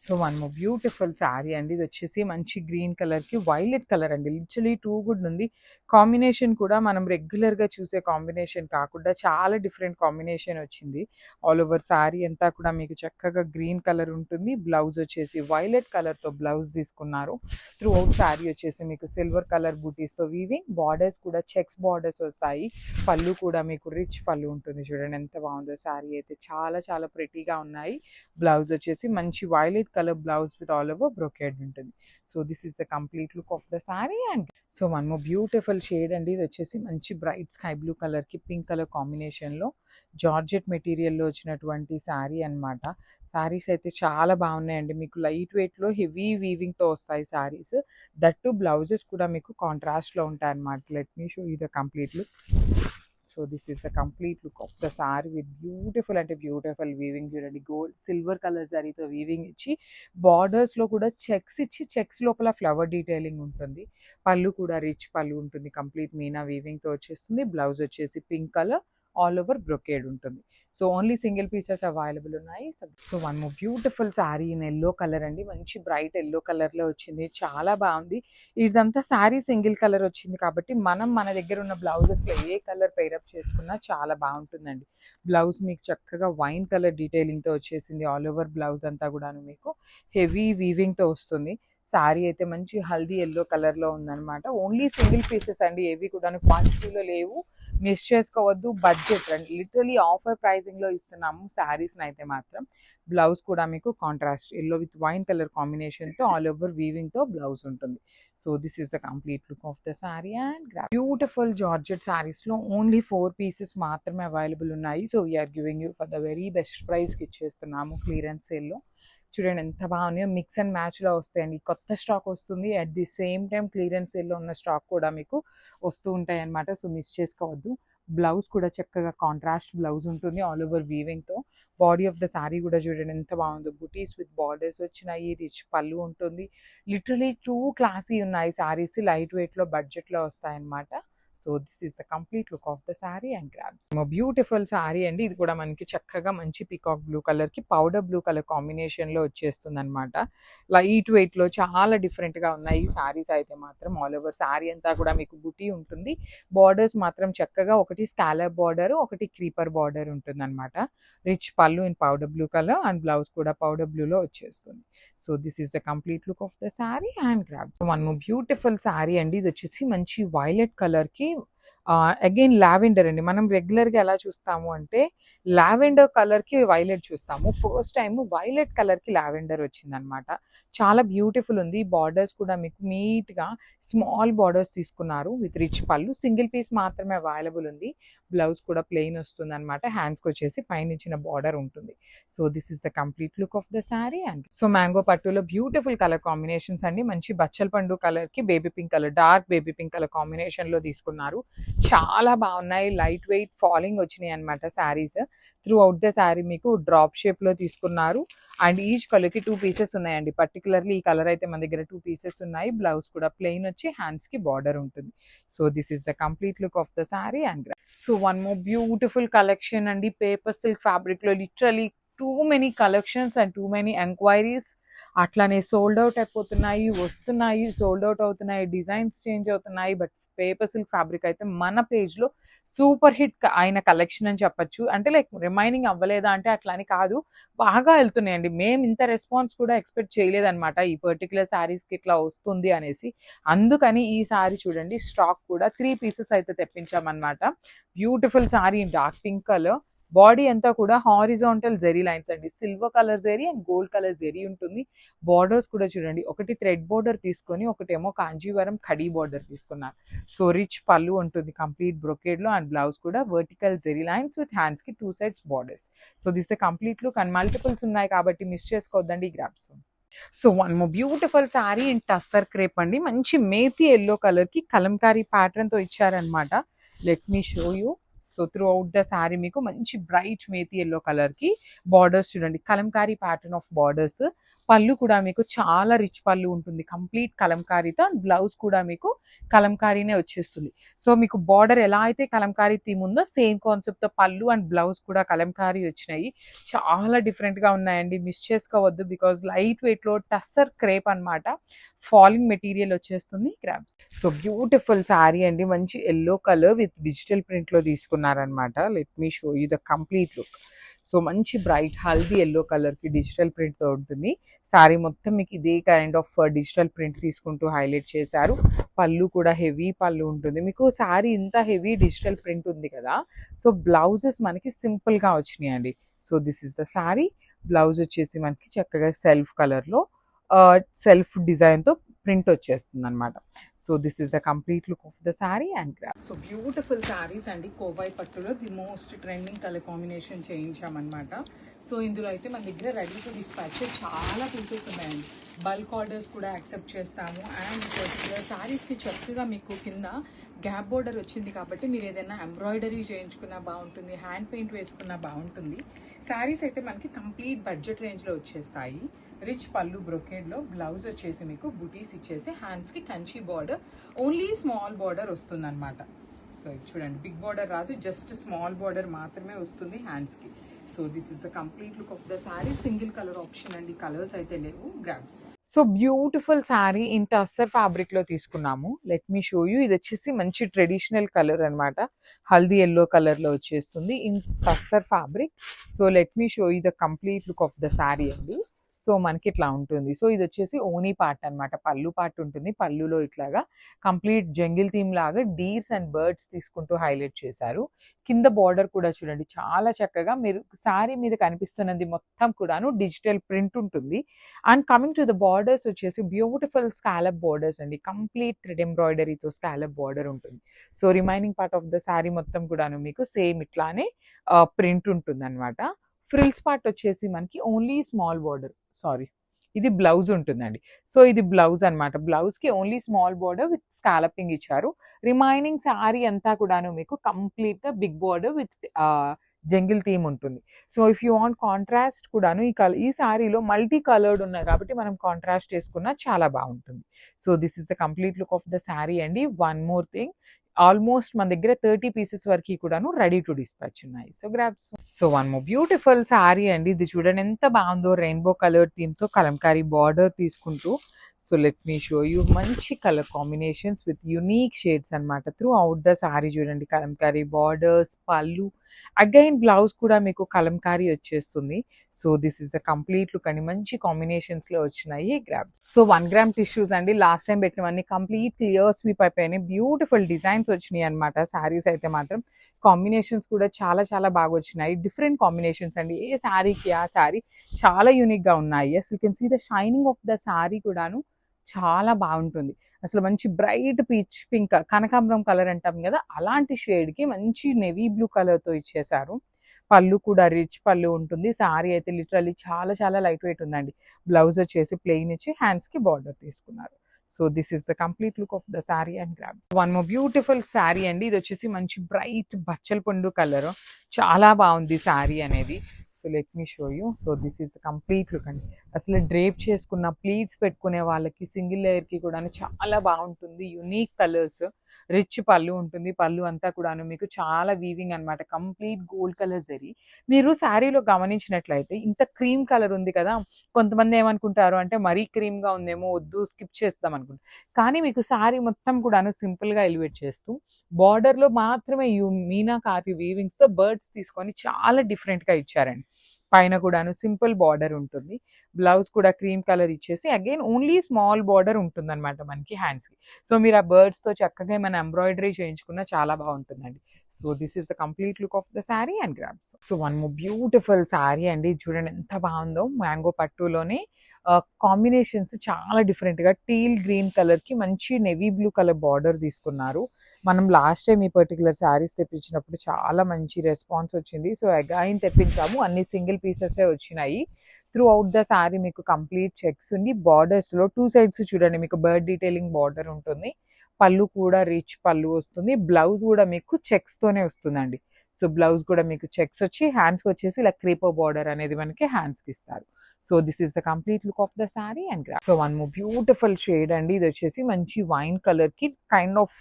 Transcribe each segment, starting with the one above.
So one more beautiful sari అండి. ఇది వచ్చేసి మంచి గ్రీన్ కలర్కి వైలెట్ కలర్ అండి. లిటరలీ టూ గుడ్ ఉంది. కాంబినేషన్ కూడా మనం రెగ్యులర్గా చూసే కాంబినేషన్ కాకుండా చాలా డిఫరెంట్ కాంబినేషన్ వచ్చింది. ఆల్ ఓవర్ శారీ అంతా కూడా మీకు చక్కగా గ్రీన్ కలర్ ఉంటుంది. బ్లౌజ్ వచ్చేసి వైలెట్ కలర్తో బ్లౌజ్ తీసుకున్నారు. త్రూ అవుట్ శారీ వచ్చేసి మీకు సిల్వర్ కలర్ బూటీస్తో వీవింగ్, బార్డర్స్ కూడా చెక్స్ బార్డర్స్ వస్తాయి. పళ్ళు కూడా మీకు రిచ్ పళ్ళు ఉంటుంది. చూడండి ఎంత బాగుందో శారీ అయితే, చాలా చాలా ప్రెటీగా ఉన్నాయి. బ్లౌజ్ వచ్చేసి మంచి violet colour blouse with all over brocade ఉంటుంది. So this is the complete look of the sari. And so one more beautiful shade అండి. ఇది వచ్చేసి మంచి బ్రైట్ స్కై బ్లూ కలర్కి పింక్ కలర్ కాంబినేషన్లో జార్జెట్ మెటీరియల్లో వచ్చినటువంటి శారీ అనమాట. శారీస్ అయితే చాలా బాగున్నాయండి. మీకు లైట్ వెయిట్లో హెవీ వీవింగ్తో వస్తాయి శారీస్. దట్టు బ్లౌజెస్ కూడా మీకు కాంట్రాస్ట్లో ఉంటాయి అన్నమాట. Let me show you the complete look. So this is the complete look of the sorry with beautiful అంటే బ్యూటిఫుల్ వీవింగ్. చూడండి గోల్డ్ సిల్వర్ కలర్ జరీతో వీవింగ్ ఇచ్చి, బార్డర్స్లో కూడా చెక్స్ ఇచ్చి, చెక్స్ లోపల ఫ్లవర్ డీటెయిలింగ్ ఉంటుంది. పళ్ళు కూడా రిచ్ పళ్ళు ఉంటుంది. కంప్లీట్ మీనా వీవింగ్తో వచ్చేస్తుంది. బ్లౌజ్ వచ్చేసి pink colour all over brocade ఉంటుంది. So only single pieces available ఉన్నాయి. So one more beautiful sari in yellow colour అండి. మంచి బ్రైట్ ఎల్లో కలర్లో వచ్చింది. చాలా బాగుంది. ఇదంతా శారీ సింగిల్ కలర్ వచ్చింది కాబట్టి మనం మన దగ్గర ఉన్న బ్లౌజెస్లో ఏ కలర్ పేరప్ చేసుకున్నా చాలా బాగుంటుందండి. బ్లౌజ్ మీకు చక్కగా వైన్ కలర్ డీటెయిలింగ్తో వచ్చేసింది. ఆల్ ఓవర్ బ్లౌజ్ అంతా కూడాను మీకు హెవీ వీవింగ్తో వస్తుంది. శారీ అయితే మంచి హల్దీ ఎల్లో కలర్లో ఉందన్నమాట. ఓన్లీ సింగిల్ పీసెస్ అండి, ఏవి కూడా క్వాంటిటీలో లేవు. మిస్ చేసుకోవద్దు. బడ్జెట్ అండి, లిటరలీ ఆఫర్ ప్రైజింగ్లో ఇస్తున్నాము శారీస్ని అయితే మాత్రం. బ్లౌజ్ కూడా మీకు contrast yellow with wine colour కాంబినేషన్తో ఆల్ ఓవర్ వీవింగ్తో బ్లౌజ్ ఉంటుంది. So this is the complete look of the sari. And beautiful georgette శారీస్లో ఓన్లీ 4 పీసెస్ మాత్రమే అవైలబుల్ ఉన్నాయి. So we are giving you for the very best ప్రైస్కి ఇచ్చేస్తున్నాము క్లియరెన్స్ సేల్లో. చూడండి ఎంత బాగున్నాయో, మిక్స్ అండ్ మ్యాచ్లో వస్తాయండి. కొత్త స్టాక్ వస్తుంది, at the same time clearance సేల్లో ఉన్న స్టాక్ కూడా మీకు వస్తూ ఉంటాయి అన్నమాట. సో మిస్ చేసుకోవద్దు. బ్లౌజ్ కూడా చక్కగా కాంట్రాస్ట్ బ్లౌజ్ ఉంటుంది ఆల్ ఓవర్ వీవింగ్తో. బాడీ ఆఫ్ ద శారీ కూడా చూడండి ఎంత బాగుందో, బుటీస్ విత్ బార్డర్స్ వచ్చినాయి. రిచ్ పళ్ళు ఉంటుంది. లిటరలీ టూ క్లాసీ ఉన్నాయి శారీస్. లైట్ వెయిట్లో బడ్జెట్లో వస్తాయన్నమాట. So this is the complete look of the sari and grabs. Beautiful sari అండి. ఇది కూడా మనకి చక్కగా మంచి పికాక్ బ్లూ కలర్కి పౌడర్ బ్లూ కలర్ కాంబినేషన్లో వచ్చేస్తుంది అనమాట. లైట్ వెయిట్లో చాలా డిఫరెంట్గా ఉన్నాయి ఈ శారీస్ అయితే మాత్రం. ఆల్ ఓవర్ శారీ అంతా కూడా మీకు బుటీ ఉంటుంది. బార్డర్స్ మాత్రం చక్కగా ఒకటి స్కాలప్ బార్డర్, ఒకటి క్రీపర్ బార్డర్ ఉంటుంది అనమాట. Rich pallu in powder blue colour and blouse కూడా పౌడర్ బ్లూలో వచ్చేస్తుంది. So this is the complete look of the sari and grabs. One more beautiful sari అండి. ఇది వచ్చేసి మంచి వైలెట్ కలర్కి అగైన్ లావెండర్ అండి. మనం రెగ్యులర్గా ఎలా చూస్తాము అంటే లావెండర్ కలర్కి వైలెట్ చూస్తాము. ఫస్ట్ టైం వైలెట్ కలర్కి లావెండర్ వచ్చిందనమాట. చాలా బ్యూటిఫుల్ ఉంది. బార్డర్స్ కూడా మీకు నీట్గా స్మాల్ బార్డర్స్ తీసుకున్నారు విత్ రిచ్ పళ్ళు. సింగిల్ పీస్ మాత్రమే అవైలబుల్ ఉంది. బ్లౌజ్ కూడా ప్లెయిన్ వస్తుంది అనమాట. హ్యాండ్స్కి వచ్చేసి పైన ఇచ్చిన బార్డర్ ఉంటుంది. So this is the complete look of the sari. And so mango పట్టులో బ్యూటిఫుల్ కలర్ కాంబినేషన్స్ అండి. మంచి బచ్చల పండు కలర్కి baby pink colour, dark baby pink colour కాంబినేషన్లో తీసుకున్నారు. చాలా బాగున్నాయి. లైట్ వెయిట్ ఫాలింగ్ వచ్చినాయి అనమాట saris. Through out the saree మీకు డ్రాప్ షేప్లో తీసుకున్నారు. అండ్ ఈచ్ కలర్కి 2 పీసెస్ ఉన్నాయండి. పర్టికులర్లీ ఈ కలర్ అయితే మన దగ్గర 2 పీసెస్ ఉన్నాయి. బ్లౌజ్ కూడా ప్లెయిన్ వచ్చి హ్యాండ్స్కి బార్డర్ ఉంటుంది. So this is the complete look of the sari and so one more beautiful collection అండి. పేపర్ సిల్క్ ఫ్యాబ్రిక్లో literally too many collections and too many enquiries. అట్లానే సోల్డ్ అవుట్ అయిపోతున్నాయి, వస్తున్నాయి, సోల్డ్ అవుట్ అవుతున్నాయి, డిజైన్స్ చేంజ్ అవుతున్నాయి. But paper silk fabric అయితే మన పేజ్లో సూపర్ హిట్ అయిన కలెక్షన్ అని చెప్పచ్చు. అంటే లైక్ రిమైనింగ్ అవ్వలేదా అంటే అట్లా అని కాదు, బాగా వెళ్తున్నాయండి. మేము ఇంత రెస్పాన్స్ కూడా ఎక్స్పెక్ట్ చేయలేదన్నమాట ఈ పర్టికులర్ శారీస్కి ఇట్లా వస్తుంది అనేసి. అందుకని ఈ శారీ చూడండి, స్టాక్ కూడా 3 పీసెస్ అయితే తెప్పించామన్నమాట. Beautiful sari in dark pink colour. Body అంతా కూడా హారిజాంటల్ జెరీ లైన్స్ అండి. Silver colour zari and gold colour zari ఉంటుంది. బార్డర్స్ కూడా చూడండి, ఒకటి థ్రెడ్ బార్డర్ తీసుకొని ఒకటేమో కాంజీవరం ఖడీ బార్డర్ తీసుకున్నారు. సో రిచ్ పళ్ళు ఉంటుంది కంప్లీట్ బ్రొకేడ్లో అండ్ బ్లౌజ్ కూడా వర్టికల్ జెరీ లైన్స్ విత్ హ్యాండ్స్కి 2 sides borders. So this the complete look and multiples ఉన్నాయి కాబట్టి మిస్ చేసుకోవద్దండి grabs. So one more beautiful sari in tussar crepe అండి. మంచి మేతి ఎల్లో కలర్కి కలంకారీ ప్యాటర్న్తో ఇచ్చారనమాట. Let me show you. So through out the saree మీకు మంచి బ్రైట్ మేతి ఎల్లో కలర్కి బార్డర్స్ చూడండి, కలంకారీ ప్యాటర్న్ ఆఫ్ బార్డర్స్. పళ్ళు కూడా మీకు చాలా రిచ్ పళ్ళు ఉంటుంది, కంప్లీట్ కలంకారీతో. అండ్ బ్లౌజ్ కూడా మీకు కలంకారీనే వచ్చేస్తుంది. సో మీకు బార్డర్ ఎలా అయితే కలంకారీ థీమ్ ఉందో సేమ్ కాన్సెప్ట్తో పళ్ళు అండ్ బ్లౌజ్ కూడా కలంకారీ వచ్చినాయి. చాలా డిఫరెంట్గా ఉన్నాయండి, మిస్ చేసుకోవద్దు. బికాజ్ లైట్ వెయిట్లో టస్సర్ క్రేప్ అనమాట, ఫాలింగ్ మెటీరియల్ వచ్చేస్తుంది. గ్రాబ్స్. సో బ్యూటిఫుల్ శారీ అండి, మంచి ఎల్లో కలర్ విత్ డిజిటల్ ప్రింట్లో తీసుకున్నారనమాట. Let me show you the complete look. So మంచి బ్రైట్ హల్దీ ఎల్లో కలర్కి డిజిటల్ ప్రింట్తో ఉంటుంది. శారీ మొత్తం మీకు ఇదే కైండ్ ఆఫ్ డిజిటల్ ప్రింట్ తీసుకుంటూ హైలైట్ చేశారు. పళ్ళు కూడా హెవీ పళ్ళు ఉంటుంది. మీకు శారీ ఇంత హెవీ డిజిటల్ ప్రింట్ ఉంది కదా, సో బ్లౌజెస్ మనకి సింపుల్గా వచ్చినాయండి. So this is the sari. Blouse వచ్చేసి మనకి చక్కగా సెల్ఫ్ కలర్లో సెల్ఫ్ డిజైన్తో ప్రింట్ వచ్చేస్తుంది అనమాట. So this is the complete look of the sari and grab. So beautiful saris అండి, కోవై పట్టులో the most trending colour combination చేయించామన్నమాట. సో ఇందులో అయితే మన దగ్గర రెడీ టు డిస్పాచ్ చాలా పీసెస్ ఉన్నాయండి. బల్క్ ఆర్డర్స్ కూడా యాక్సెప్ట్ చేస్తాము. అండ్ పర్టికులర్ శారీస్కి చక్కగా మీకు కింద గ్యాప్ బోర్డర్ వచ్చింది కాబట్టి మీరు ఏదైనా ఎంబ్రాయిడరీ చేయించుకున్నా బాగుంటుంది, హ్యాండ్ పెయింట్ వేసుకున్నా బాగుంటుంది. శారీస్ అయితే మనకి కంప్లీట్ బడ్జెట్ రేంజ్లో వచ్చేస్తాయి. రిచ్ పళ్ళు బ్రొకేడ్లో, బ్లౌజ్ వచ్చేసి మీకు బుటీస్ ఇచ్చేసి హ్యాండ్స్కి Kanchi border, only small border వస్తుంది అనమాట. సో ఇది చూడండి, బిగ్ బార్డర్ రాదు, జస్ట్ స్మాల్ బార్డర్ మాత్రమే వస్తుంది హ్యాండ్స్కి. So this is the complete look of the sari. Single colour option అండి, కలర్స్ అయితే లేవు. Grabs. So beautiful sari in tussar ఫ్యాబ్రిక్లో తీసుకున్నాము. Let me show you. ఇది వచ్చేసి మంచి ట్రెడిషనల్ కలర్ అనమాట, హల్దీ ఎల్లో కలర్లో వచ్చేస్తుంది in tussar fabric. So let me show you the complete look of the sari అండి. సో మనకి ఇట్లా ఉంటుంది. సో ఇది వచ్చేసి ఓనీ పార్ట్ అనమాట, పళ్ళు పార్ట్ ఉంటుంది. పళ్ళులో ఇట్లాగా కంప్లీట్ జంగిల్ థీమ్ లాగా డీర్స్ అండ్ బర్డ్స్ తీసుకుంటూ హైలైట్ చేశారు. కింద బార్డర్ కూడా చూడండి, చాలా చక్కగా మీరు శారీ మీద కనిపిస్తున్నది మొత్తం కూడాను డిజిటల్ ప్రింట్ ఉంటుంది. And coming to the borders వచ్చేసి బ్యూటిఫుల్ స్కాలప్ బార్డర్స్ అండి, కంప్లీట్ థ్రెడ్ ఎంబ్రాయిడరీతో స్కాలప్ బార్డర్ ఉంటుంది. So remaining part of the sari మొత్తం కూడాను మీకు సేమ్ ఇట్లానే ప్రింట్ ఉంటుంది అనమాట. ఫ్రిల్స్ పార్ట్ వచ్చేసి మనకి ఓన్లీ స్మాల్ బార్డర్, సారీ ఇది బ్లౌజ్ ఉంటుందండి. సో ఇది బ్లౌజ్ అనమాట, బ్లౌజ్కి only small border with scalloping ఇచ్చారు. రిమైనింగ్ శారీ అంతా కూడాను మీకు కంప్లీట్గా big border with jungle theme ఉంటుంది. So if you want contrast కూడాను ఈ శారీలో మల్టీ కలర్డ్ ఉన్నాయి కాబట్టి మనం కాంట్రాస్ట్ చేసుకున్నా చాలా బాగుంటుంది. So this is the complete look of the sari అండి. వన్ మోర్ థింగ్, ఆల్మోస్ట్ మన దగ్గర 30 పీసెస్ వరకు కూడాను రెడీ టు డిస్పాచ్ ఉన్నాయి. So grabs. So one more beautiful sari అండి, ఇది చూడండి ఎంత బాగుందో, రెయిన్బో కలర్ థీమ్తో కలంకారీ బార్డర్ తీసుకుంటూ. So let me show you మంచి colour combinations with unique shades అనమాట. త్రూ అవుట్ ద శారీ చూడండి, కలంకారీ బార్డర్స్, పళ్ళు, అగైన్ బ్లౌజ్ కూడా మీకు కలంకారీ వచ్చేస్తుంది. So this is the complete look అండి, మంచి కాంబినేషన్స్లో వచ్చినాయి. గ్రాబ్స్. సో 1 గ్రామ్ టిష్యూస్ అండి, last time పెట్టినవన్నీ complete clear sweep అయిపోయినాయి. బ్యూటిఫుల్ డిజైన్స్ వచ్చినాయి అనమాట. శారీస్ అయితే మాత్రం కాంబినేషన్స్ కూడా చాలా చాలా బాగా వచ్చినాయి. డిఫరెంట్ కాంబినేషన్స్ అండి, ఏ శారీకి ఆ శారీ చాలా యూనిక్గా ఉన్నాయి. As you can see the shining of the sari కూడాను చాలా బాగుంటుంది. అసలు మంచి బ్రైట్ పీచ్ పింక్, కనకాంబరం కలర్ అంటాం కదా, అలాంటి షేడ్కి మంచి నెవీ బ్లూ కలర్తో ఇచ్చేసారు. పళ్ళు కూడా రిచ్ పళ్ళు ఉంటుంది. శారీ అయితే లిటరల్లీ చాలా చాలా లైట్ వెయిట్ ఉందండి. బ్లౌజ్ వచ్చేసి ప్లెయిన్ ఇచ్చి హ్యాండ్స్కి బార్డర్ తీసుకున్నారు. So this is the complete look of the sari and grabs. One more beautiful sari అండి, ఇది వచ్చేసి మంచి బ్రైట్ బచ్చల పండు కలర్, చాలా బాగుంది శారీ అనేది. So let me show you. So this is complete look అండి. అసలు డ్రేప్ చేసుకున్న ప్లీట్స్ పెట్టుకునే వాళ్ళకి సింగిల్ లేయర్కి కూడా చాలా బాగుంటుంది. యునీక్ కలర్స్, రిచ్ పళ్ళు ఉంటుంది. పళ్ళు అంతా కూడాను మీకు చాలా వీవింగ్ అనమాట, కంప్లీట్ గోల్డ్ కలర్ జరీ. మీరు శారీలో గమనించినట్లయితే ఇంత క్రీమ్ కలర్ ఉంది కదా, కొంతమంది ఏమనుకుంటారు అంటే మరీ క్రీమ్గా ఉందేమో వద్దు స్కిప్ చేస్తాం అనుకుంటారు. కానీ మీకు శారీ మొత్తం కూడాను సింపుల్గా ఎలివేట్ చేస్తూ బార్డర్లో మాత్రమే మీనాకారి వీవింగ్స్తో బర్డ్స్ తీసుకొని చాలా డిఫరెంట్గా ఇచ్చారండి. పైన కూడాను సింపుల్ బార్డర్ ఉంటుంది. బ్లౌజ్ కూడా క్రీమ్ కలర్ ఇచ్చేసి అగైన్ ఓన్లీ స్మాల్ బార్డర్ ఉంటుంది అనమాట మనకి హ్యాండ్స్కి. సో మీరు ఆ బర్డ్స్తో చక్కగా ఏమైనా ఎంబ్రాయిడరీ చేయించుకున్నా చాలా బాగుంటుందండి. So this is the complete look of the sari and grabs. So one more beautiful sari అండి, చూడండి ఎంత బాగుందో. మ్యాంగో పట్టులోనే కాంబినేషన్స్ చాలా డిఫరెంట్గా టీల్ గ్రీన్ కలర్కి మంచి నెవీ బ్లూ కలర్ బార్డర్ తీసుకున్నారు. మనం లాస్ట్ టైం ఈ పర్టికులర్ శారీస్ తెప్పించినప్పుడు చాలా మంచి రెస్పాన్స్ వచ్చింది. సో అగైన్ తెప్పించాము, అన్ని సింగిల్ పీసెసే వచ్చినాయి. త్రూ అవుట్ ద శారీ మీకు కంప్లీట్ చెక్స్ ఉంది. బార్డర్స్లో 2 సైడ్స్ చూడండి మీకు బర్డ్ డీటెయిలింగ్ బార్డర్ ఉంటుంది. పళ్ళు కూడా రిచ్ పళ్ళు వస్తుంది. బ్లౌజ్ కూడా మీకు చెక్స్తోనే వస్తుందండి. సో బ్లౌజ్ కూడా మీకు చెక్స్ వచ్చి హ్యాండ్స్కి వచ్చేసి ఇలా క్రీపర్ బార్డర్ అనేది మనకి హ్యాండ్స్కి ఇస్తారు. So this is the complete look of the sari and so one more beautiful shade అండి. ఇది వచ్చేసి మంచి వైన్ కలర్కి కైండ్ ఆఫ్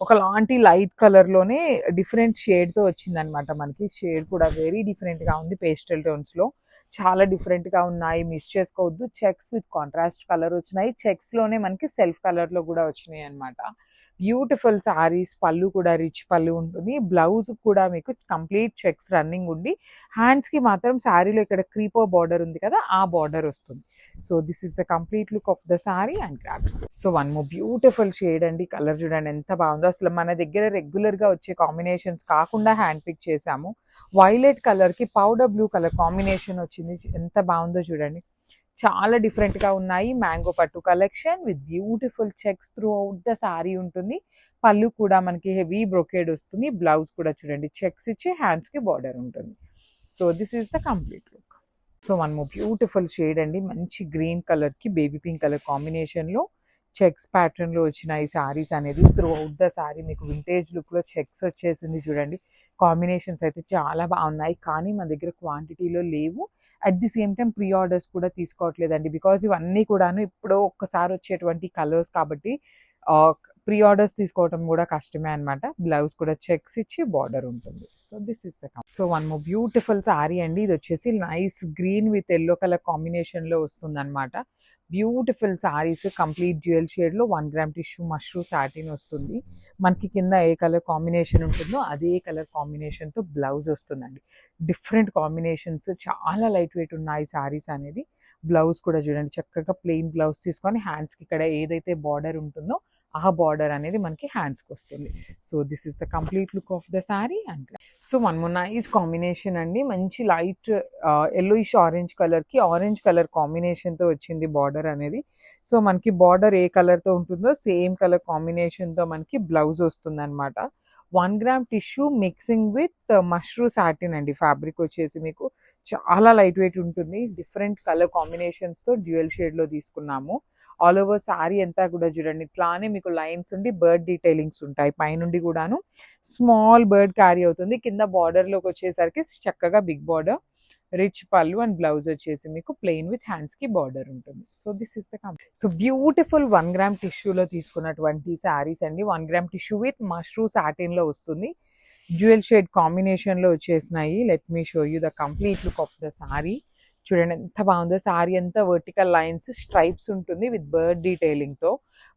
ఒకలాంటి లైట్ కలర్లోనే డిఫరెంట్ షేడ్తో వచ్చిందనమాట. మనకి షేడ్ కూడా వెరీ డిఫరెంట్గా ఉంది. పేస్టల్ టోన్స్లో చాలా డిఫరెంట్గా ఉన్నాయి, మిస్ చేసుకోవద్దు. చెక్స్ విత్ కాంట్రాస్ట్ కలర్ వచ్చినాయి, చెక్స్లోనే మనకి సెల్ఫ్ కలర్లో కూడా వచ్చినాయి అనమాట. బ్యూటిఫుల్ సారీస్. పళ్ళు కూడా రిచ్ పళ్ళు ఉంటుంది. బ్లౌజ్ కూడా మీకు కంప్లీట్ చెక్స్ రన్నింగ్ ఉండి హ్యాండ్స్కి మాత్రం శారీలో ఇక్కడ క్రీపర్ బార్డర్ ఉంది కదా, ఆ బార్డర్ వస్తుంది. So this is the complete look of the sorry and grabs. So one more beautiful shade అండి. కలర్ చూడండి ఎంత బాగుందో. అసలు మన దగ్గర రెగ్యులర్గా వచ్చే కాంబినేషన్స్ కాకుండా హ్యాండ్ పిక్ చేసాము. వైలెట్ కలర్కి పౌడర్ బ్లూ కలర్ కాంబినేషన్ వచ్చింది. ఎంత బాగుందో చూడండి, చాలా డిఫరెంట్గా ఉన్నాయి. మ్యాంగో పట్టు collection with beautiful checks through out the sorry ఉంటుంది. పళ్ళు కూడా మనకి హెవీ బ్రొకేడ్ వస్తుంది. బ్లౌజ్ కూడా చూడండి చెక్స్ ఇచ్చి హ్యాండ్స్కి బార్డర్ ఉంటుంది. So this is the complete look. So one more beautiful shade అండి. మంచి గ్రీన్ కలర్కి బేబీ పింక్ కలర్ కాంబినేషన్లో చెక్స్ ప్యాటర్న్లో వచ్చిన ఈ సారీస్ అనేది త్రూ అవుట్ ద సారీ మీకు వింటేజ్ లుక్లో చెక్స్ వచ్చేసింది. చూడండి కాంబినేషన్స్ అయితే చాలా బాగున్నాయి, కానీ మన దగ్గర క్వాంటిటీలో లేవు. At the same time pre orders కూడా తీసుకోవట్లేదండి, బికాజ్ ఇవన్నీ కూడాను ఇప్పుడు ఒక్కసారి వచ్చేటువంటి కలర్స్ కాబట్టి ప్రీ ఆర్డర్స్ తీసుకోవటం కూడా కష్టమే అనమాట. బ్లౌజ్ కూడా చెక్స్ ఇచ్చి బార్డర్ ఉంటుంది. So this is the so one more beautiful sorry అండి. ఇది వచ్చేసి nice green with yellow colour కాంబినేషన్లో వస్తుంది అనమాట. బ్యూటిఫుల్ సారీస్ కంప్లీట్ డ్యూయల్ షేడ్లో 1 గ్రామ్ టిష్యూ మష్రూ సాటిన్ వస్తుంది. మనకి కింద ఏ కలర్ కాంబినేషన్ ఉంటుందో అదే కలర్ కాంబినేషన్తో బ్లౌజ్ వస్తుందండి. డిఫరెంట్ కాంబినేషన్స్, చాలా లైట్ వెయిట్ ఉన్నాయి సారీస్ అనేది. బ్లౌజ్ కూడా చూడండి చక్కగా ప్లెయిన్ బ్లౌజ్ తీసుకొని హ్యాండ్స్కి ఇక్కడ ఏదైతే బార్డర్ ఉంటుందో ఆ బార్డర్ అనేది మనకి హ్యాండ్స్కి వస్తుంది. So this is the complete look of the sorry and so one more nice combination అండి. మంచి లైట్ ఎల్లోయిష్ ఆరెంజ్ కలర్కి ఆరెంజ్ కలర్ కాంబినేషన్తో వచ్చింది బార్డర్ అనేది. సో మనకి బార్డర్ ఏ కలర్తో ఉంటుందో సేమ్ కలర్ కాంబినేషన్తో మనకి బ్లౌజ్ వస్తుంది అనమాట. 1 gram tissue mixing with mashru satin అండి. ఫ్యాబ్రిక్ వచ్చేసి మీకు చాలా లైట్ వెయిట్ ఉంటుంది. డిఫరెంట్ కలర్ కాంబినేషన్స్తో డ్యూయల్ షేడ్లో తీసుకున్నాము. ఆల్ ఓవర్ సారీ అంతా కూడా చూడండి ఇట్లానే మీకు లైన్స్ ఉండి బర్డ్ డీటెయిలింగ్స్ ఉంటాయి. పైనుండి కూడాను స్మాల్ బర్డ్ క్యారీ అవుతుంది. కింద బార్డర్లోకి వచ్చేసరికి చక్కగా బిగ్ బార్డర్, రిచ్ పళ్ళు అండ్ బ్లౌజ్ వచ్చేసి మీకు ప్లెయిన్ విత్ హ్యాండ్స్కి బార్డర్ ఉంటుంది. So this is the complete. So beautiful 1 gram టిష్యూలో తీసుకున్నటువంటి శారీస్ అండి. 1 గ్రామ్ టిష్యూ విత్ మష్రూ సాటిన్లో వస్తుంది. డ్యూయల్ షేడ్ కాంబినేషన్లో వచ్చేసినాయి. Let me show you the complete look of the sari. చూడండి ఎంత బాగుందో. సారీ అంతా వర్టికల్ లైన్స్ స్ట్రైప్స్ ఉంటుంది విత్ బర్డ్ డీటెయిలింగ్తో.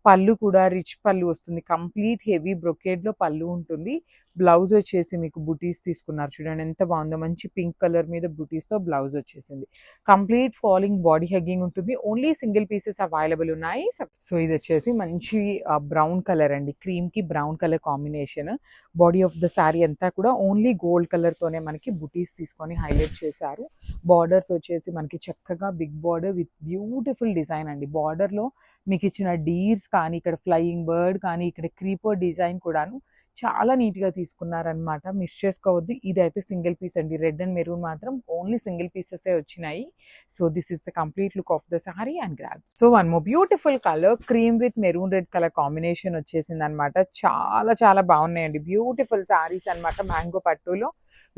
పళ్ళు కూడా రిచ్ పళ్ళు వస్తుంది. కంప్లీట్ హెవీ బ్రొకేడ్లో పళ్ళు ఉంటుంది. బ్లౌజ్ వచ్చేసి మీకు బుటీస్ తీసుకున్నారు. చూడండి ఎంత బాగుందో. మంచి పింక్ కలర్ మీద బుటీస్తో బ్లౌజ్ వచ్చేసింది. కంప్లీట్ ఫాలింగ్ బాడీ హగ్గింగ్ ఉంటుంది. ఓన్లీ సింగిల్ పీసెస్ అవైలబుల్ ఉన్నాయి. సో ఇది వచ్చేసి మంచి బ్రౌన్ కలర్ అండి. క్రీమ్కి brown colour combination. Body of the sari అంతా కూడా ఓన్లీ గోల్డ్ కలర్తోనే మనకి బుటీస్ తీసుకొని హైలైట్ చేశారు. బార్డర్స్ వచ్చేసి మనకి చక్కగా big border with beautiful design అండి. బార్డర్లో మీకు ఇచ్చిన డీర్స్ కానీ, ఇక్కడ ఫ్లయింగ్ బర్డ్ కానీ, ఇక్కడ క్రీపర్ డిజైన్ కూడాను చాలా నీట్గా తీసుకున్నారనమాట. మిస్ చేసుకోవద్దు. ఇదైతే సింగిల్ పీస్ అండి. రెడ్ అండ్ మెరూన్ మాత్రం ఓన్లీ సింగిల్ పీసెసే వచ్చినాయి. So this is the complete look of the sorry and grabs. So one more beautiful colour cream with maroon red colour combination వచ్చేసింది అనమాట. చాలా చాలా బాగున్నాయండి. బ్యూటిఫుల్ సారీస్ అనమాట. మ్యాంగో పట్టులో